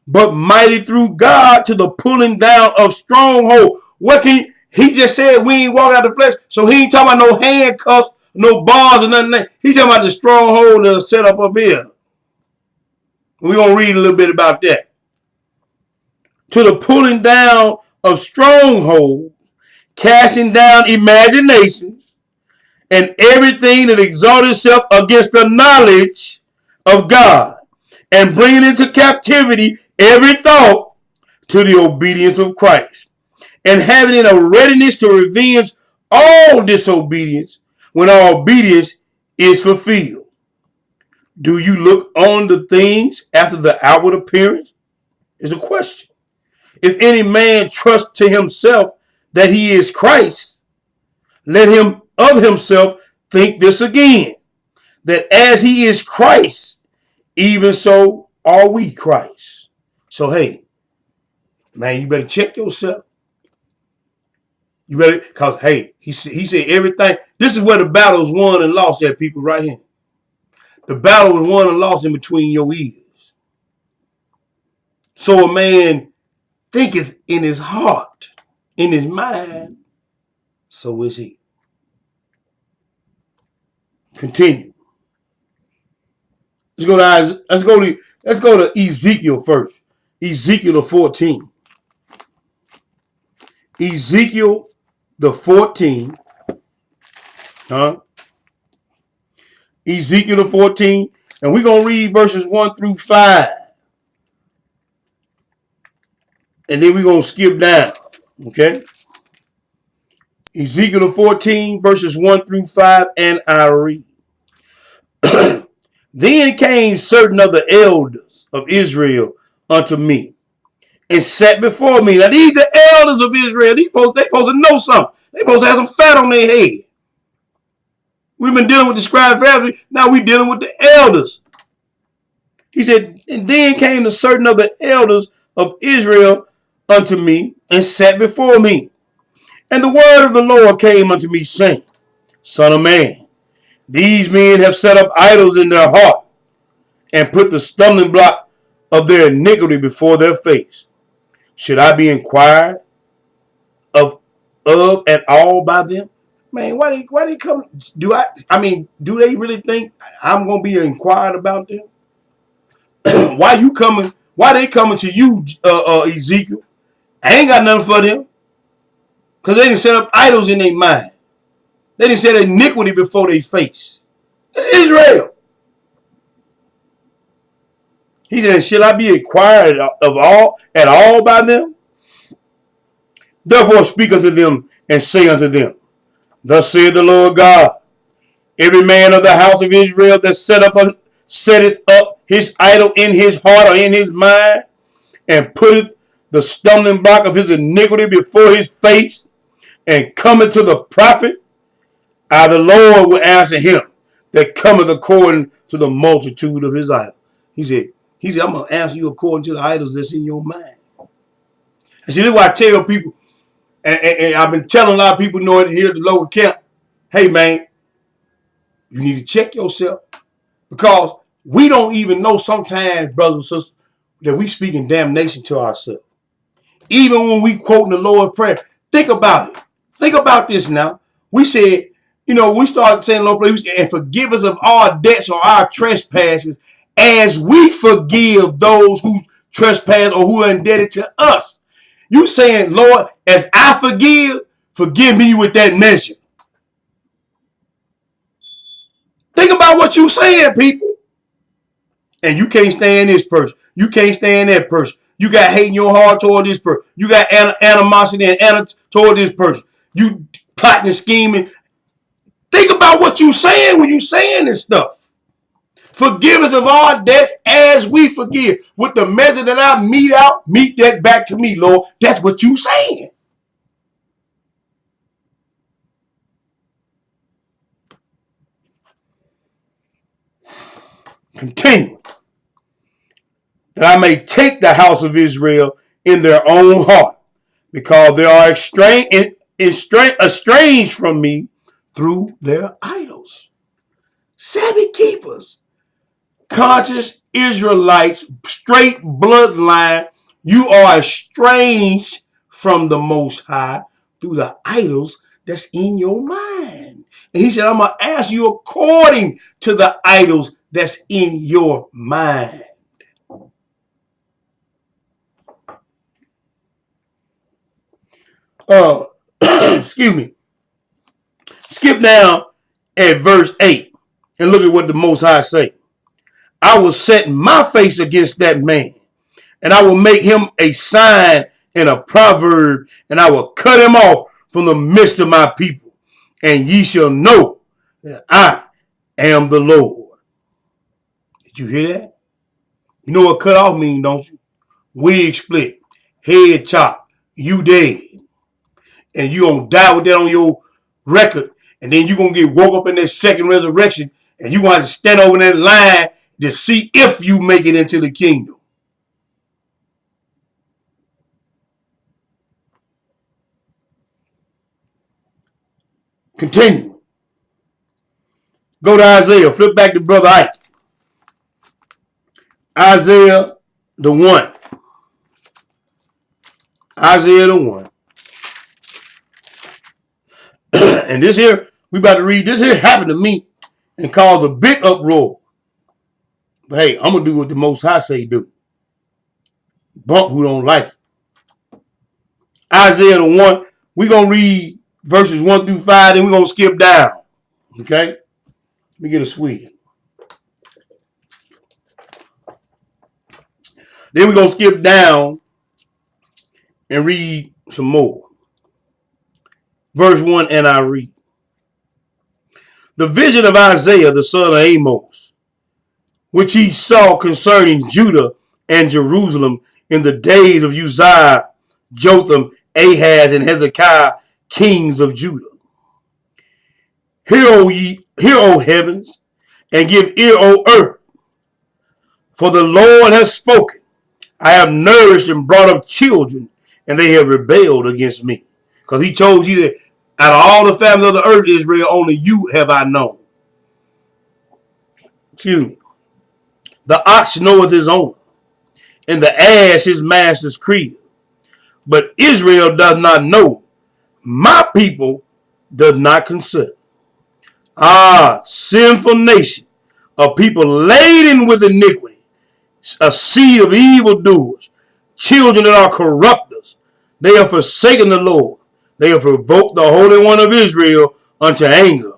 but mighty through God to the pulling down of stronghold. What can he just said? We ain't walking out the flesh, so he ain't talking about no handcuffs, no bars, or nothing. He's talking about the stronghold that's set up here. We're gonna read a little bit about that. To the pulling down of stronghold, casting down imaginations, and everything that exalts itself against the knowledge of God, and bringing into captivity every thought to the obedience of Christ, and having in a readiness to revenge all disobedience when our obedience is fulfilled. Do you look on the things after the outward appearance? Is a question. If any man trust to himself that he is Christ, let him of himself think this again, that as he is Christ, even so are we Christ. So, hey, man, you better check yourself. You better, because, hey, he said everything. This is where the battle is won and lost at, people, right here. The battle is won and lost in between your ears. So a man thinketh in his heart, in his mind, so is he. Continue. Let's go to Ezekiel first. Ezekiel 14. Ezekiel the 14. Ezekiel the 14. And we're going to read verses 1 through 5. And then we're going to skip down. Okay? Ezekiel 14, verses 1 through 5, and I read. Then came certain of the elders of Israel unto me, and sat before me. Now these the elders of Israel. They supposed to know something. They supposed to have some fat on their head. We've been dealing with the scribe family. Now we're dealing with the elders. He said, and then came the certain of the elders of Israel unto me, and sat before me. And the word of the Lord came unto me, saying, Son of man, these men have set up idols in their heart, and put the stumbling block of their iniquity before their face. Should I be inquired of at all by them? Man, why they come? Do they really think I'm gonna be inquired about them? Why they coming to you, Ezekiel? I ain't got nothing for them. Because they didn't set up idols in their mind. They didn't set iniquity before their face. It's Israel. He said, shall I be inquired at all by them? Therefore speak unto them and say unto them, Thus saith the Lord God, every man of the house of Israel that setteth up his idol in his heart or in his mind, and putteth the stumbling block of his iniquity before his face, and cometh to the prophet, I the Lord will answer him that cometh according to the multitude of his idols. He said, I'm going to answer you according to the idols that's in your mind. And see, this is why I tell people, and I've been telling a lot of people know it here at the local camp, hey man, you need to check yourself. Because we don't even know sometimes, brothers and sisters, that we speaking damnation to ourselves. Even when we quoting the Lord's Prayer. Think about it. Think about this now. We said, we started saying Lord, please, and forgive us of our debts or our trespasses as we forgive those who trespass or who are indebted to us. You saying, Lord, as I forgive me with that measure. Think about what you saying, people. And you can't stand this person. You can't stand that person. You got hate in your heart toward this person. You got animosity and toward this person. You plotting and scheming. Think about what you saying when you saying this stuff. Forgive us of our debts as we forgive. With the measure that I meet that back to me, Lord. That's what you saying. Continue. That I may take the house of Israel in their own heart, because they are estranged from me through their idols. Sabbath keepers, conscious Israelites, straight bloodline, you are estranged from the Most High through the idols that's in your mind. And he said, I'm going to ask you according to the idols that's in your mind. Excuse me. Skip down at verse 8 and look at what the Most High say. I will set my face against that man, and I will make him a sign and a proverb, and I will cut him off from the midst of my people, and ye shall know that I am the Lord. Did you hear that? You know what cut off mean, don't you? Wig split, head chop, you dead. And you gonna die with that on your record, and then you gonna get woke up in that second resurrection, and you gonna have to stand over that line to see if you make it into the kingdom. Continue. Go to Isaiah. Flip back to Brother Ike. Isaiah the 1. Isaiah the 1. And this here, we about to read, this here happened to me and caused a big uproar. But hey, I'm going to do what the Most High say do. Bump who don't like it. Isaiah the 1, we're going to read verses 1 through 5, then we're going to skip down. Okay? Let me get a swig. Then we're going to skip down and read some more. Verse 1, and I read. The vision of Isaiah, the son of Amos, which he saw concerning Judah and Jerusalem in the days of Uzziah, Jotham, Ahaz, and Hezekiah, kings of Judah. Hear, O heavens, and give ear, O earth, for the Lord has spoken. I have nourished and brought up children, and they have rebelled against me. Because he told you that out of all the families of the earth, Israel, only you have I known. Excuse me. The ox knoweth his own, and the ass his master's crib. But Israel does not know. My people does not consider. Ah, sinful nation, a people laden with iniquity, a seed of evildoers, children that are corrupters. They have forsaken the Lord. They have provoked the Holy One of Israel unto anger.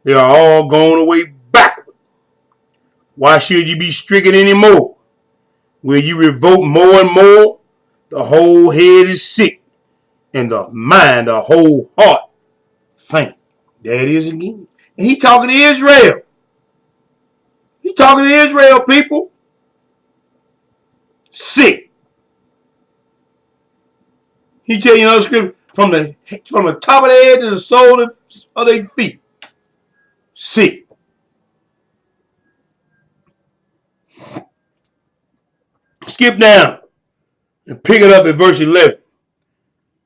They are all gone away backward. Why should you be stricken anymore? Will you revolt more and more? The whole head is sick, and the mind, the whole heart, faint. There it is again. And he talking to Israel. He talking to Israel, people. Sick. He tell you another scripture from the top of their head to the sole of their feet. Sick. Skip down and pick it up at verse 11.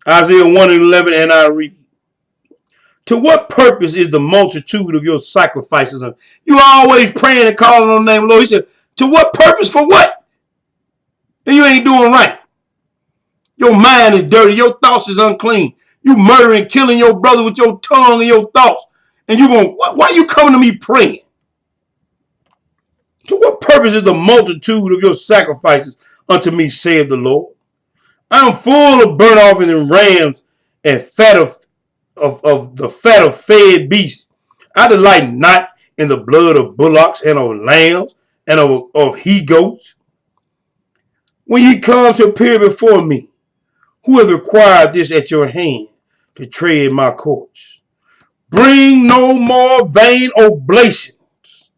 Isaiah 1:11, and I read, to what purpose is the multitude of your sacrifices? You always praying and calling on the name of the Lord. He said, to what purpose? For what? And you ain't doing right. Your mind is dirty. Your thoughts is unclean. You murdering, killing your brother with your tongue and your thoughts. And you going, why are you coming to me praying? To what purpose is the multitude of your sacrifices unto me, saith the Lord? I am full of burnt offerings and rams and fat of the fat of fed beasts. I delight not in the blood of bullocks and of lambs and of he goats. When ye come to appear before me, who has required this at your hand to tread my courts? Bring no more vain oblations.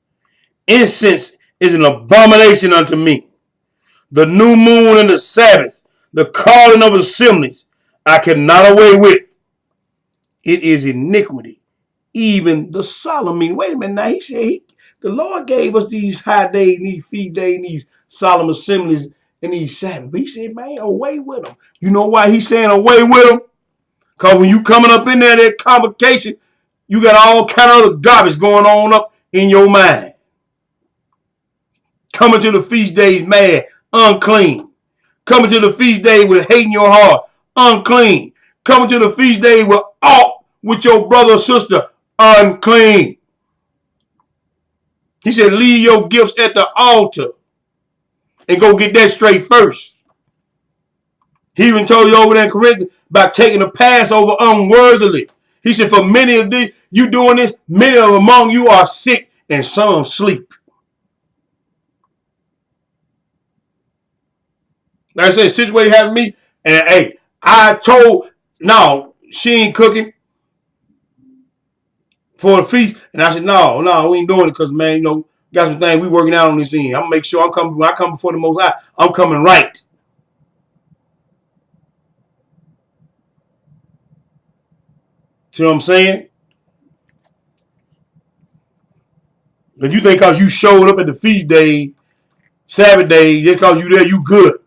Incense is an abomination unto me. The new moon and the Sabbath, the calling of assemblies, I cannot away with. It is iniquity, even the solemn meeting. Wait a minute now. He said the Lord gave us these high days, these feast days, these solemn assemblies, and these Sabbaths. But he said, man, away with them. You know why he's saying away with them? Because when you coming up in there, that convocation, you got all kind of other garbage going on up in your mind. Coming to the feast days mad, unclean. Coming to the feast day with hate in your heart, unclean. Coming to the feast day with aught with your brother or sister, unclean. He said, leave your gifts at the altar and go get that straight first. He even told you over there in Corinthians about taking the Passover unworthily. He said, for many of these, you doing this, many of among you are sick and some sleep. Like I said, situation happened to me, and hey, I told, no, she ain't cooking for the feast. And I said, no, we ain't doing it because, man, got some things we working out on this end. I'm going to make sure when I come before the Most High, I'm coming right. See what I'm saying? But you think because you showed up at the feast day, Sabbath day, just because you there, you good.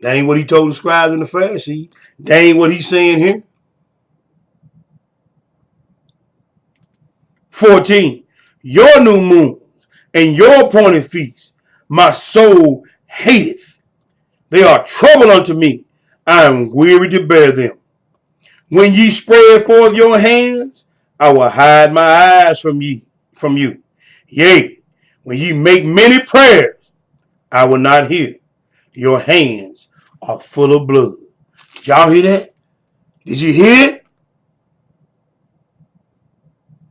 That ain't what he told the scribes and the Pharisees. That ain't what he's saying here. 14. Your new moons and your appointed feasts, my soul hateth. They are trouble unto me. I am weary to bear them. When ye spread forth your hands, I will hide my eyes from you. Yea, when ye make many prayers, I will not hear. Your hands are full of blood. Y'all hear that? Did you hear it?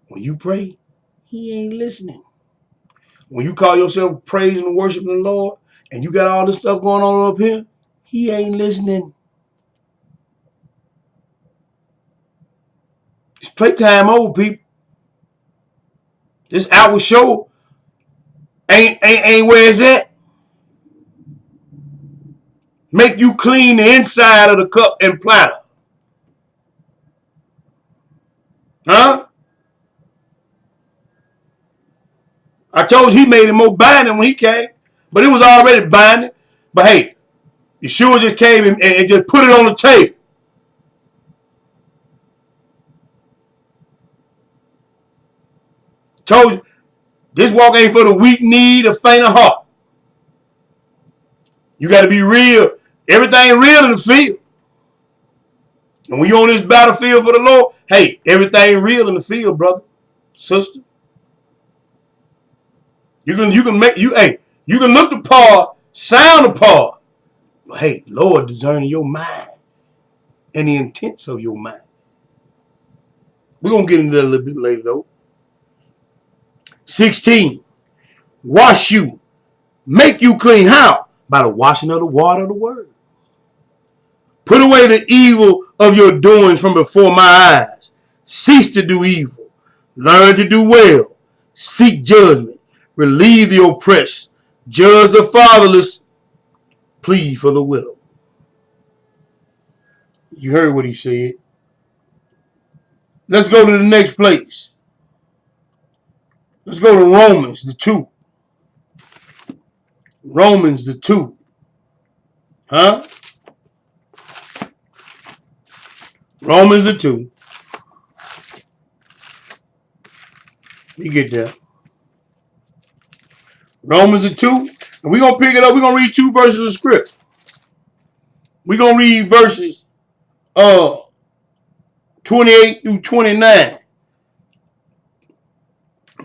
When you pray, he ain't listening. When you call yourself praising and worshiping the Lord, and you got all this stuff going on up here, he ain't listening. It's playtime over, people. This outward show ain't where it's at. Make you clean the inside of the cup and platter. Huh? I told you he made it more binding when he came, but it was already binding. But hey, Yeshua just came and just put it on the table. Told you, this walk ain't for the weak need or faint of heart. You got to be real. Everything real in the field. And when you're on this battlefield for the Lord, hey, everything real in the field, brother, sister. You can look the part, sound the part. But hey, Lord discerning your mind and the intents of your mind. We're going to get into that a little bit later, though. 16. Wash you. Make you clean. How? By the washing of the water of the word. Put away the evil of your doings from before my eyes. Cease to do evil. Learn to do well. Seek judgment. Relieve the oppressed. Judge the fatherless. Plead for the widow. You heard what he said. Let's go to the next place. Let's go to Romans, the 2. Romans, the 2. Huh? Romans the 2. You get there. Romans the 2. And we're going to pick it up. We're going to read 2 verses of script. We're going to read verses 28 through 29.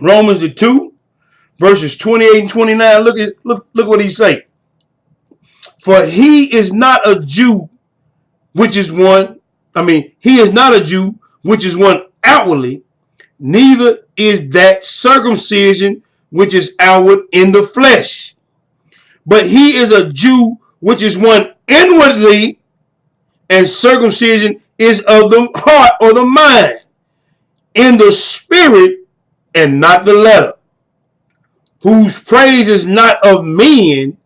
Romans the 2, verses 28 and 29. Look what he say. For he is not a Jew, which is one. He is not a Jew, which is one outwardly, neither is that circumcision which is outward in the flesh. But he is a Jew which is one inwardly, and circumcision is of the heart or the mind, in the spirit and not the letter, whose praise is not of men,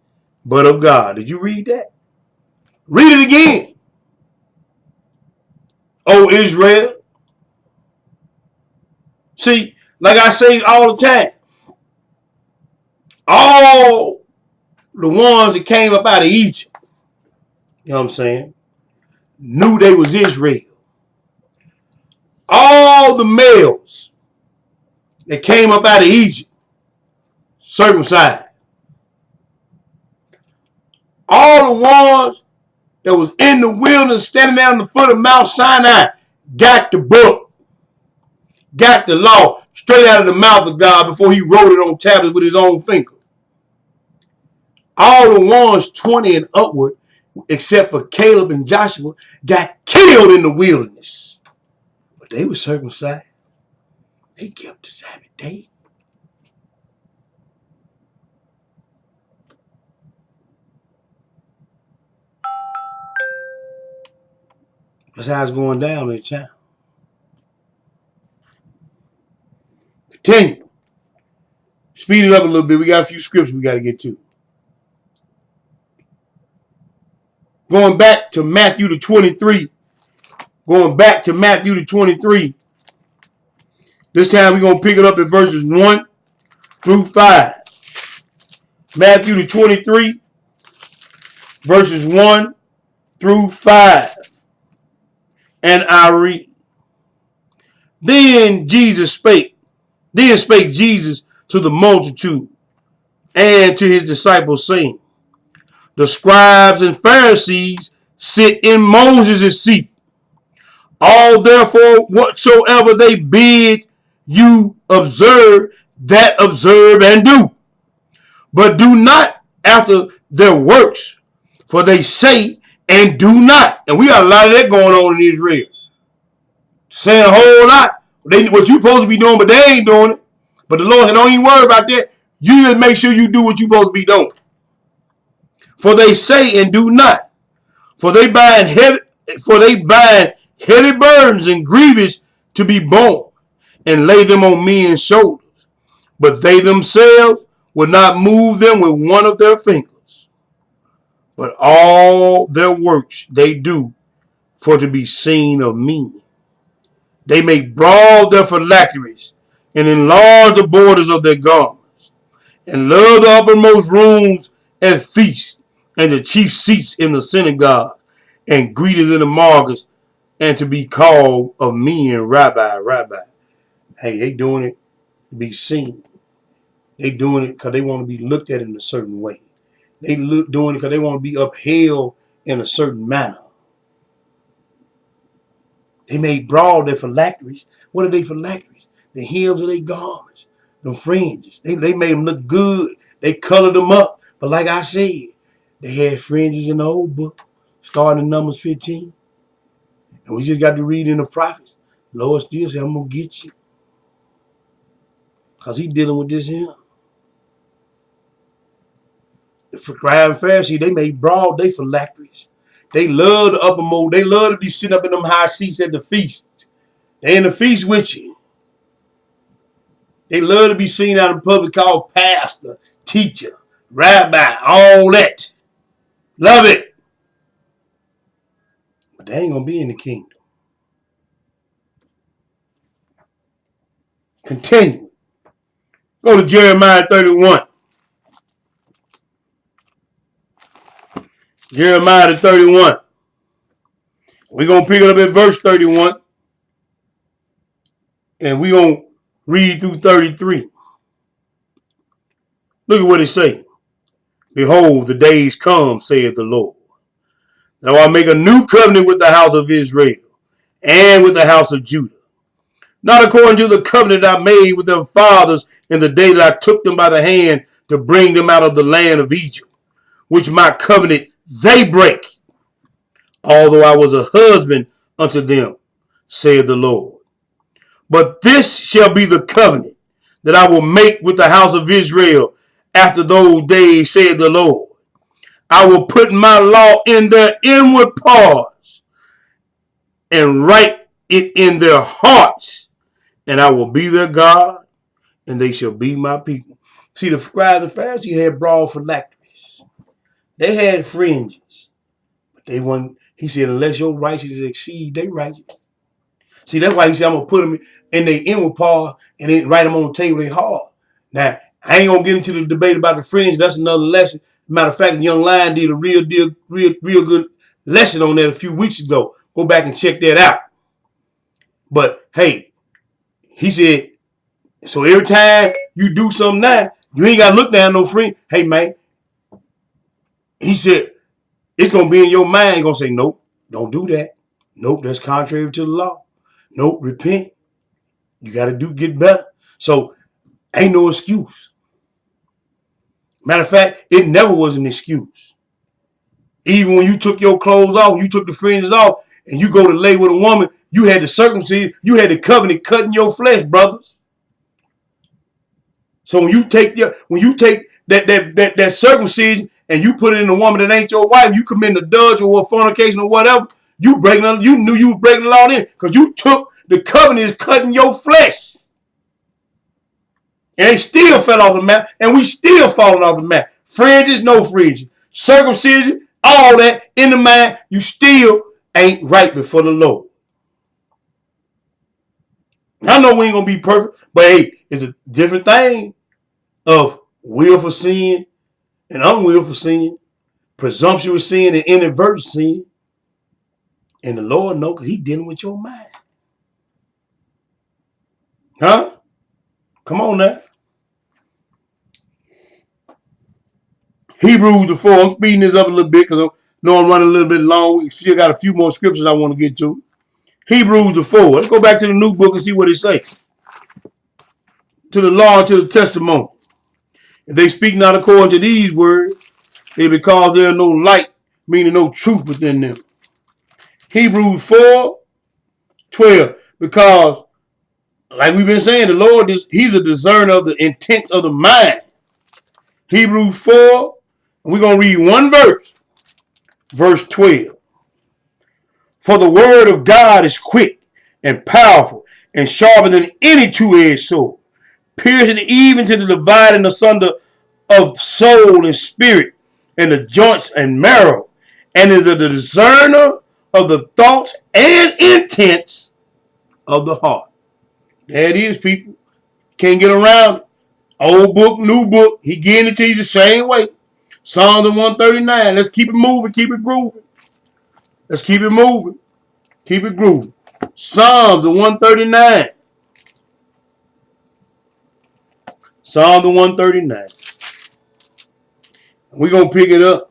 but of God. Did you read that? Read it again. O Israel. See, like I say all the time, all the ones that came up out of Egypt, you know what I'm saying, knew they was Israel. All the males that came up out of Egypt, circumcised. All the ones that was in the wilderness, standing down the foot of Mount Sinai, got the book, got the law straight out of the mouth of God before he wrote it on tablets with his own finger. All the ones 20 and upward, except for Caleb and Joshua, got killed in the wilderness. But they were circumcised. They kept the Sabbath day. That's how it's going down in town. Continue. Speed it up a little bit. We got a few scripts we got to get to. Going back to Matthew the 23. This time we're going to pick it up at verses 1 through 5. Matthew the 23, verses 1 through 5. And I read. Then spake Jesus to the multitude and to his disciples, saying, the scribes and Pharisees sit in Moses' seat. All therefore whatsoever they bid you observe, that observe and do. But do not after their works, for they say and do not. And we got a lot of that going on in Israel. Saying a whole lot. What you supposed to be doing, but they ain't doing it. But the Lord said, don't even worry about that. You just make sure you do what you supposed to be doing. For they say and do not. For they bind heavy burdens and grievous to be borne, and lay them on men's shoulders. But they themselves will not move them with one of their fingers. But all their works they do for to be seen of men. They make broad their phylacteries, and enlarge the borders of their garments, and love the uppermost rooms at feasts, and the chief seats in the synagogue, and greetings in the markets, and to be called of men, Rabbi, Rabbi. Hey, they doing it to be seen. They doing it because they want to be looked at in a certain way. They doing it because they want to be upheld in a certain manner. They made broad their phylacteries. What are they phylacteries? The hems of their garments, the fringes. They made them look good. They colored them up. But like I said, they had fringes in the old book, starting in Numbers 15. And we just got to read in the prophets. Lord still said, I'm going to get you. Because he's dealing with this here. The scribe and Pharisee, they made broad their phylacteries. They love the uppermost. They love to be sitting up in them high seats at the feast. They in the feast with you. They love to be seen out in public called pastor, teacher, rabbi, all that. Love it. But they ain't going to be in the kingdom. Continue. Go to Jeremiah 31. Jeremiah 31. We're going to pick it up at verse 31. And we're going to read through 33. Look at what it says. Behold, the days come, saith the Lord. Now I make a new covenant with the house of Israel and with the house of Judah. Not according to the covenant I made with their fathers in the day that I took them by the hand to bring them out of the land of Egypt, which my covenant they break, although I was a husband unto them, saith the Lord. But this shall be the covenant that I will make with the house of Israel after those days, saith the Lord. I will put my law in their inward parts and write it in their hearts, and I will be their God, and they shall be my people. See, the scribes and Pharisees had broad phylacteries. They had fringes, but they weren't. He said, unless your righteousness exceed their righteousness. See, that's why he said, I'm going to put them in their inward part and then write them on the table of their heart. Now, I ain't going to get into the debate about the fringe. That's another lesson. Matter of fact, the young lion did a real good lesson on that a few weeks ago. Go back and check that out. But, hey, he said, so every time you do something now, you ain't got to look down no fringe. Hey, man, he said, it's going to be in your mind. You're going to say, nope, don't do that. Nope, that's contrary to the law. Nope, repent. You got to get better. So, ain't no excuse. Matter of fact, it never was an excuse. Even when you took your clothes off, you took the fringes off, and you go to lay with a woman, you had the circumcision, you had the covenant cutting your flesh, brothers. So when you take that circumcision and you put it in a woman that ain't your wife, you commit adultery or fornication or whatever, you knew you were breaking the law then because you took the covenant is cutting your flesh. And they still fell off the map, and we still falling off the map. Fringes, no fringes. Circumcision, all that in the mind, you still ain't right before the Lord. I know we ain't going to be perfect, but hey, it's a different thing of will for sin and unwill for sin, presumptuous sin and inadvertent sin. And the Lord knows because he's dealing with your mind. Huh? Come on now. Hebrews the 4. I'm speeding this up a little bit because I know I'm running a little bit long. We still got a few more scriptures I want to get to. Hebrews the 4. Let's go back to the new book and see what it says. To the law and to the testimony. If they speak not according to these words, they because there is no light, meaning no truth within them. Hebrews 4:12. Because, like we've been saying, the Lord, he's a discerner of the intents of the mind. Hebrews 4, and we're going to read one verse. Verse 12. For the word of God is quick and powerful and sharper than any two-edged sword, piercing even to the dividing asunder of soul and spirit and the joints and marrow, and is the discerner of the thoughts and intents of the heart. There it is, people. Can't get around it. Old book, new book. He getting it to you the same way. Psalms 139. Let's keep it moving. Keep it grooving. Let's keep it moving. Keep it grooving. Psalms 139. Psalms 139. We're going to pick it up.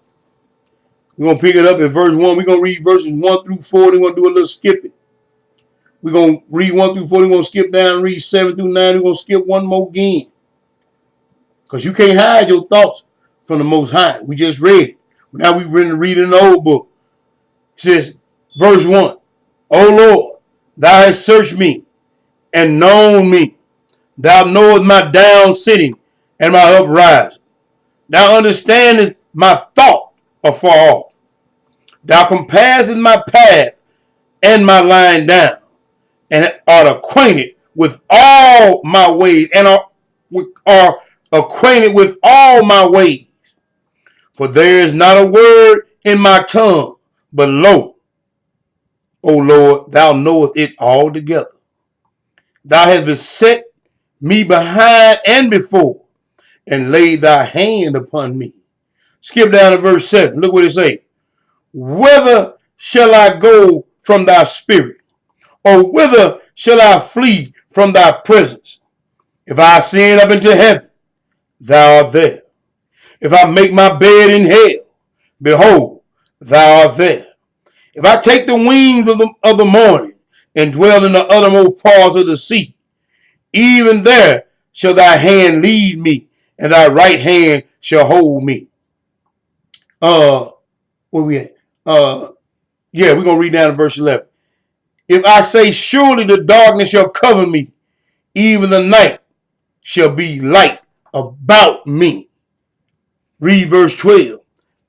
We're going to pick it up at verse 1. We're going to read verses 1 through 4. We're going to do a little skipping. We're going to read 1 through 4. We're going to skip down and read 7 through 9. We're going to skip one more again. Because you can't hide your thoughts from the Most High. We just read it. Now we're reading the old book. It says, verse 1. O Lord, thou hast searched me and known me. Thou knowest my down sitting and my uprising. Thou understandest my thought afar off. Thou compassest my path and my lying down, and art acquainted with all my ways, and are acquainted with all my ways. For there is not a word in my tongue, but lo, O Lord, thou knowest it altogether. Thou hast beset me behind and before, and laid thy hand upon me. Skip down to verse 7. Look what it says. Whither shall I go from thy spirit? Or whither shall I flee from thy presence? If I ascend up into heaven, thou art there. If I make my bed in hell, behold, thou art there. If I take the wings of the morning and dwell in the uttermost parts of the sea, even there shall thy hand lead me, and thy right hand shall hold me. Where we at? Yeah, we're gonna read down to verse 11. If I say, surely the darkness shall cover me, even the night shall be light about me. Read verse 12.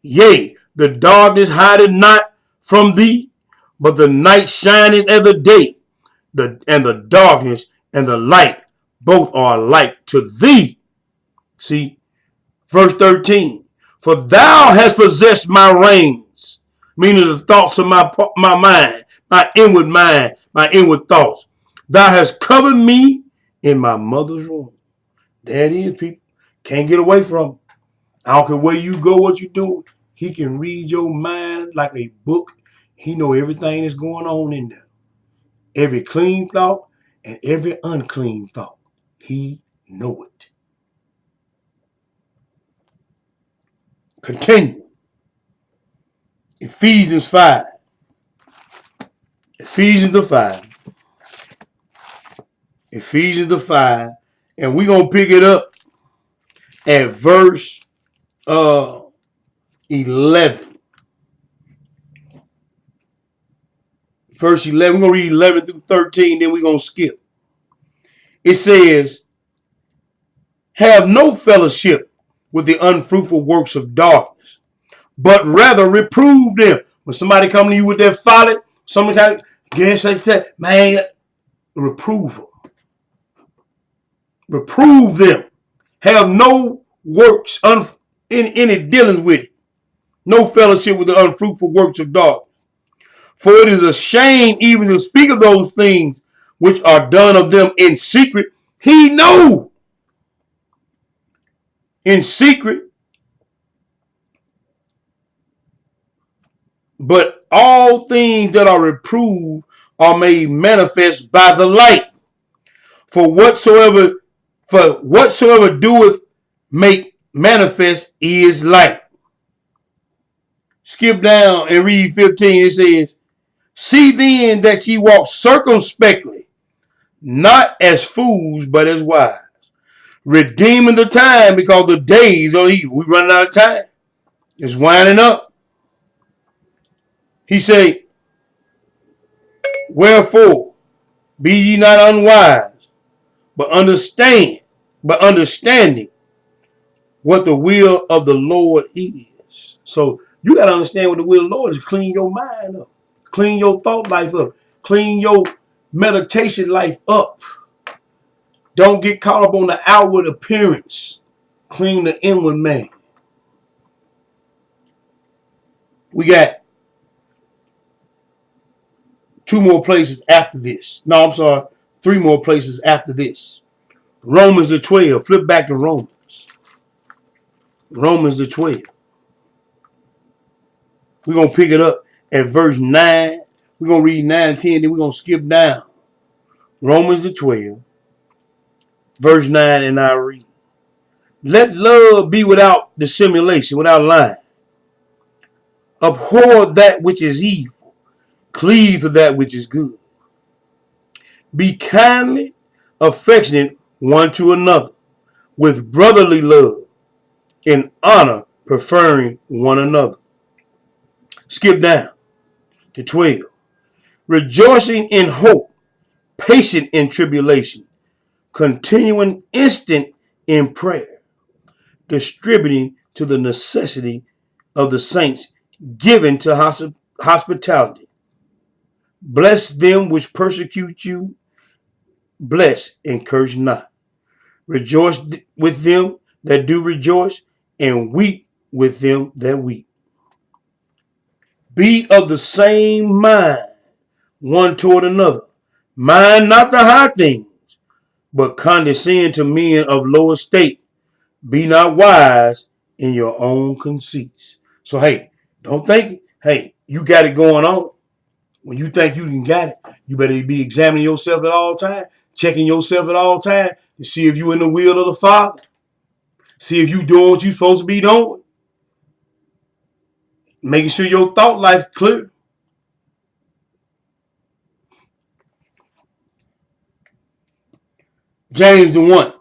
Yea, the darkness hideth not from thee, but the night shineth as the day, and the darkness and the light both are alike to thee. See, verse 13. For thou hast possessed my reins, meaning the thoughts of my mind, my inward thoughts. Thou hast covered me in my mother's womb. There it is, people. Can't get away from him. I don't care where you go, what you do. He can read your mind like a book. He know everything that's going on in there. Every clean thought and every unclean thought. He know it. Continue. Ephesians 5. Ephesians the 5. Ephesians the 5. And we're going to pick it up at verse 11. Verse 11. We're going to read 11 through 13. Then we're going to skip. It says, have no fellowship with the unfruitful works of darkness, but rather reprove them. When somebody come to you with their folly, somebody kind of guess they said, man, reprove them. Reprove them. Have no works, any dealings with it. No fellowship with the unfruitful works of darkness. For it is a shame even to speak of those things which are done of them in secret. He knew in secret. But all things that are reproved are made manifest by the light. For whatsoever doeth make manifest is light. Skip down and read 15. It says, see then that ye walk circumspectly, not as fools, but as wise, redeeming the time, because the days are evil. We running out of time. It's winding up. He said, wherefore be ye not unwise, but understanding what the will of the Lord is. So you got to understand what the will of the Lord is. Clean your mind up. Clean your thought life up. Clean your meditation life up. Don't get caught up on the outward appearance. Clean the inward man. We got 2 more places after this. No, I'm sorry. 3 more places after this. Romans the 12. Flip back to Romans. Romans the 12. We're going to pick it up at verse 9. We're going to read 9 and 10. Then we're going to skip down. Romans the 12. Verse 9, and I read. Let love be without dissimulation, without lying. Abhor that which is evil. Cleave to that which is good. Be kindly affectionate one to another, with brotherly love, in honor preferring one another. Skip down to 12. Rejoicing in hope, patient in tribulation, continuing instant in prayer, distributing to the necessity of the saints, given to hospitality. Bless them which persecute you. Bless and curse not. Rejoice with them that do rejoice, and weep with them that weep. Be of the same mind one toward another. Mind not the high things, but condescend to men of low estate. Be not wise in your own conceits. So, hey, don't think, hey, you got it going on. When you think you done got it, you better be examining yourself at all times, checking yourself at all times to see if you in the will of the Father. See if you doing what you supposed to be doing. Making sure your thought life clear. James the 1.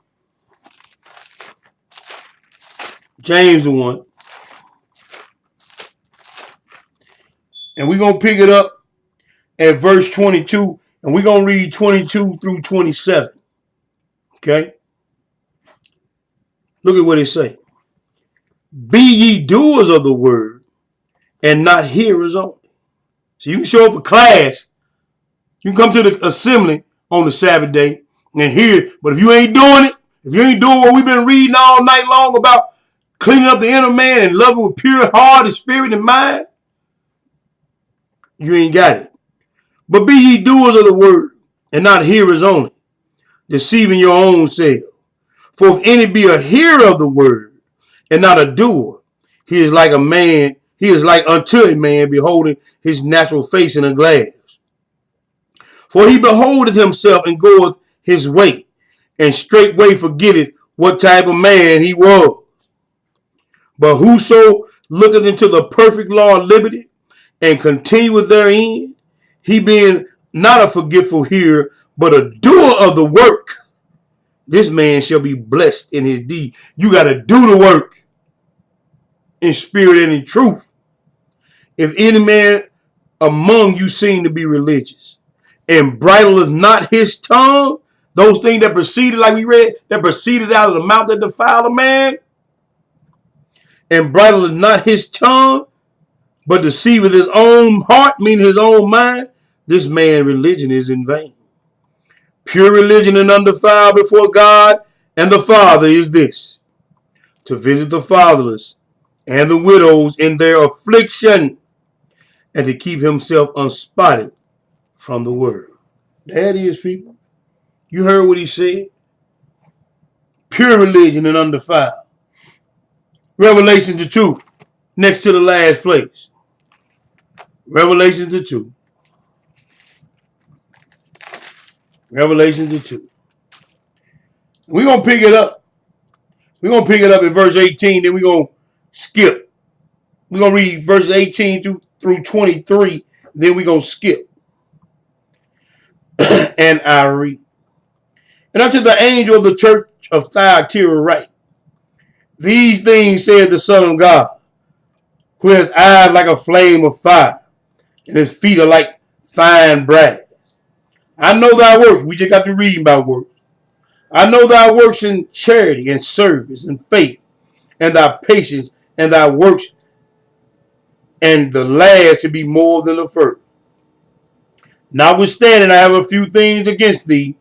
James the 1. And we're going to pick it up at verse 22. And we're going to read 22 through 27. Okay? Look at what it say. Be ye doers of the word and not hearers only. So you can show up for class. You can come to the assembly on the Sabbath day and hear it. But if you ain't doing it, if you ain't doing what we've been reading all night long about cleaning up the inner man and loving with pure heart and spirit and mind, you ain't got it. But be ye doers of the word and not hearers only, deceiving your own self. For if any be a hearer of the word and not a doer, he is like unto a man beholding his natural face in a glass. For he beholdeth himself and goeth his way, and straightway forgetteth what type of man he was. But whoso looketh into the perfect law of liberty, and continueth therein, he being not a forgetful hearer, but a doer of the work, this man shall be blessed in his deed. You got to do the work in spirit and in truth. If any man among you seem to be religious, and bridleth not his tongue, those things that proceeded, like we read, that proceeded out of the mouth that defiled a man, and bridleth not his tongue, but deceiveth his own heart, meaning his own mind, this man's religion is in vain. Pure religion and undefiled before God and the Father is this: to visit the fatherless and the widows in their affliction, and to keep himself unspotted from the world. There it is, people. You heard what he said. Pure religion and undefiled. Revelation 2, next to the last place. Revelation 2. Revelation 2. We're going to pick it up. We're going to pick it up at verse 18, then we're going to skip. We're going to read verses 18 through 23, then we're going to skip. And I read. And unto the angel of the church of Thyatira write, these things saith the Son of God, who has eyes like a flame of fire, and his feet are like fine brass. I know thy works. We just got to read about works. I know thy works in charity and service and faith, and thy patience and thy works, and the last should be more than the first. Notwithstanding, I have a few things against thee,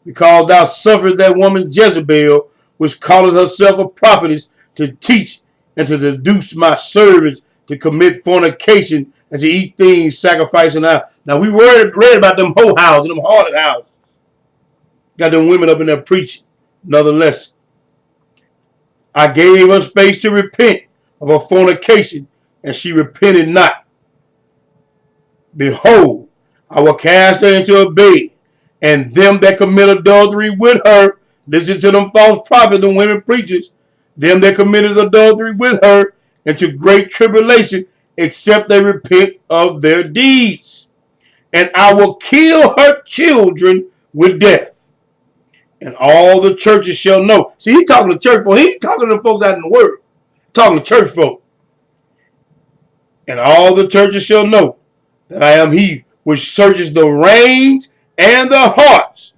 because thou sufferest that woman Jezebel, which calleth herself a prophetess, to teach and to seduce my servants to commit fornication and to eat things sacrificing out. Now we read about them hoe houses, them harlot houses. Got them women up in there preaching. Another lesson. I gave her space to repent of her fornication, and she repented not. Behold, I will cast her into a bed, and them that commit adultery with her, listen to them false prophets, them women preachers, them that committed adultery with her, into great tribulation, except they repent of their deeds. And I will kill her children with death. And all the churches shall know. See, he's talking to church folk. He ain't talking to the folks out in the world. He's talking to church folk. And all the churches shall know that I am he which searches the reins and the hearts.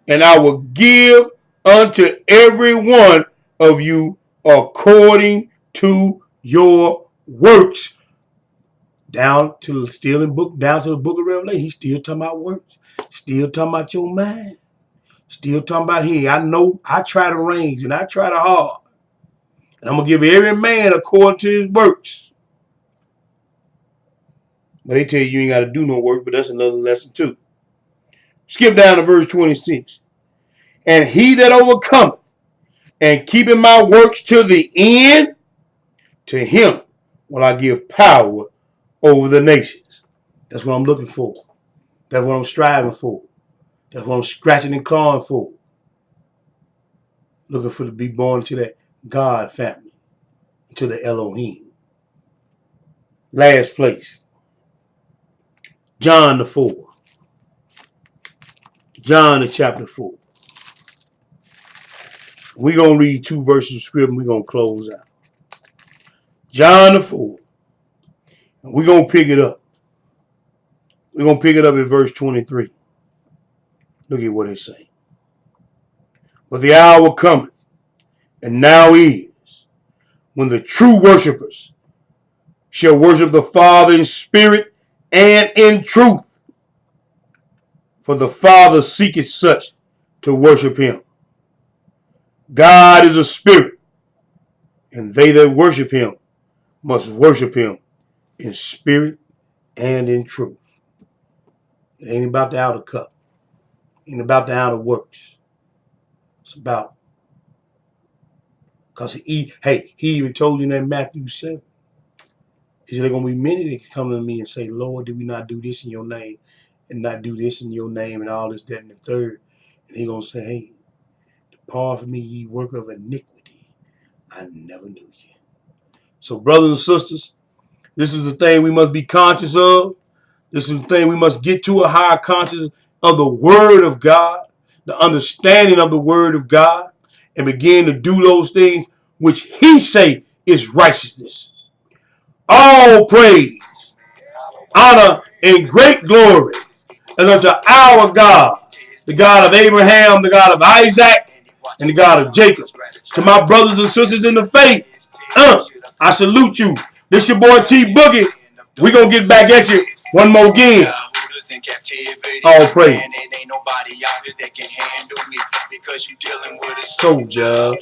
And I will give unto every one of you according to your works. Down to the book of Revelation. He's still talking about works. Still talking about your mind. Still talking about here. I know I try the reins and I try the hard. And I'm going to give every man according to his works. But they tell you ain't got to do no work, but that's another lesson too. Skip down to verse 26. And he that overcometh and keeping my works to the end, to him will I give power over the nations. That's what I'm looking for. That's what I'm striving for. That's what I'm scratching and clawing for. Looking for to be born into that God family, into the Elohim. Last place, John the 4th. John the chapter 4. We're going to read 2 verses of scripture and we're going to close out. John the 4th. And we're going to pick it up. We're going to pick it up at verse 23. Look at what it says. But the hour cometh, and now is, when the true worshipers shall worship the Father in spirit and in truth. For the Father seeketh such to worship him. God is a spirit, and they that worship him must worship him in spirit and in truth. It ain't about the outer cup. It ain't about the outer works. It's about, because he even told you in that Matthew 7. He said, there are going to be many that come to me and say, Lord, did we not do this in your name and not do this in your name and all this, that, and the third? And he going to say, hey, depart from me, ye work of iniquity. I never knew you. So brothers and sisters, this is the thing we must be conscious of. This is the thing we must get to a higher consciousness of the word of God, the understanding of the word of God, and begin to do those things which he say is righteousness. All praise, honor, and great glory is unto our God, the God of Abraham, the God of Isaac, and the God of Jacob. To my brothers and sisters in the faith, I salute you. This your boy T Boogie. We're going to get back at you one more again. All praise. Soldier.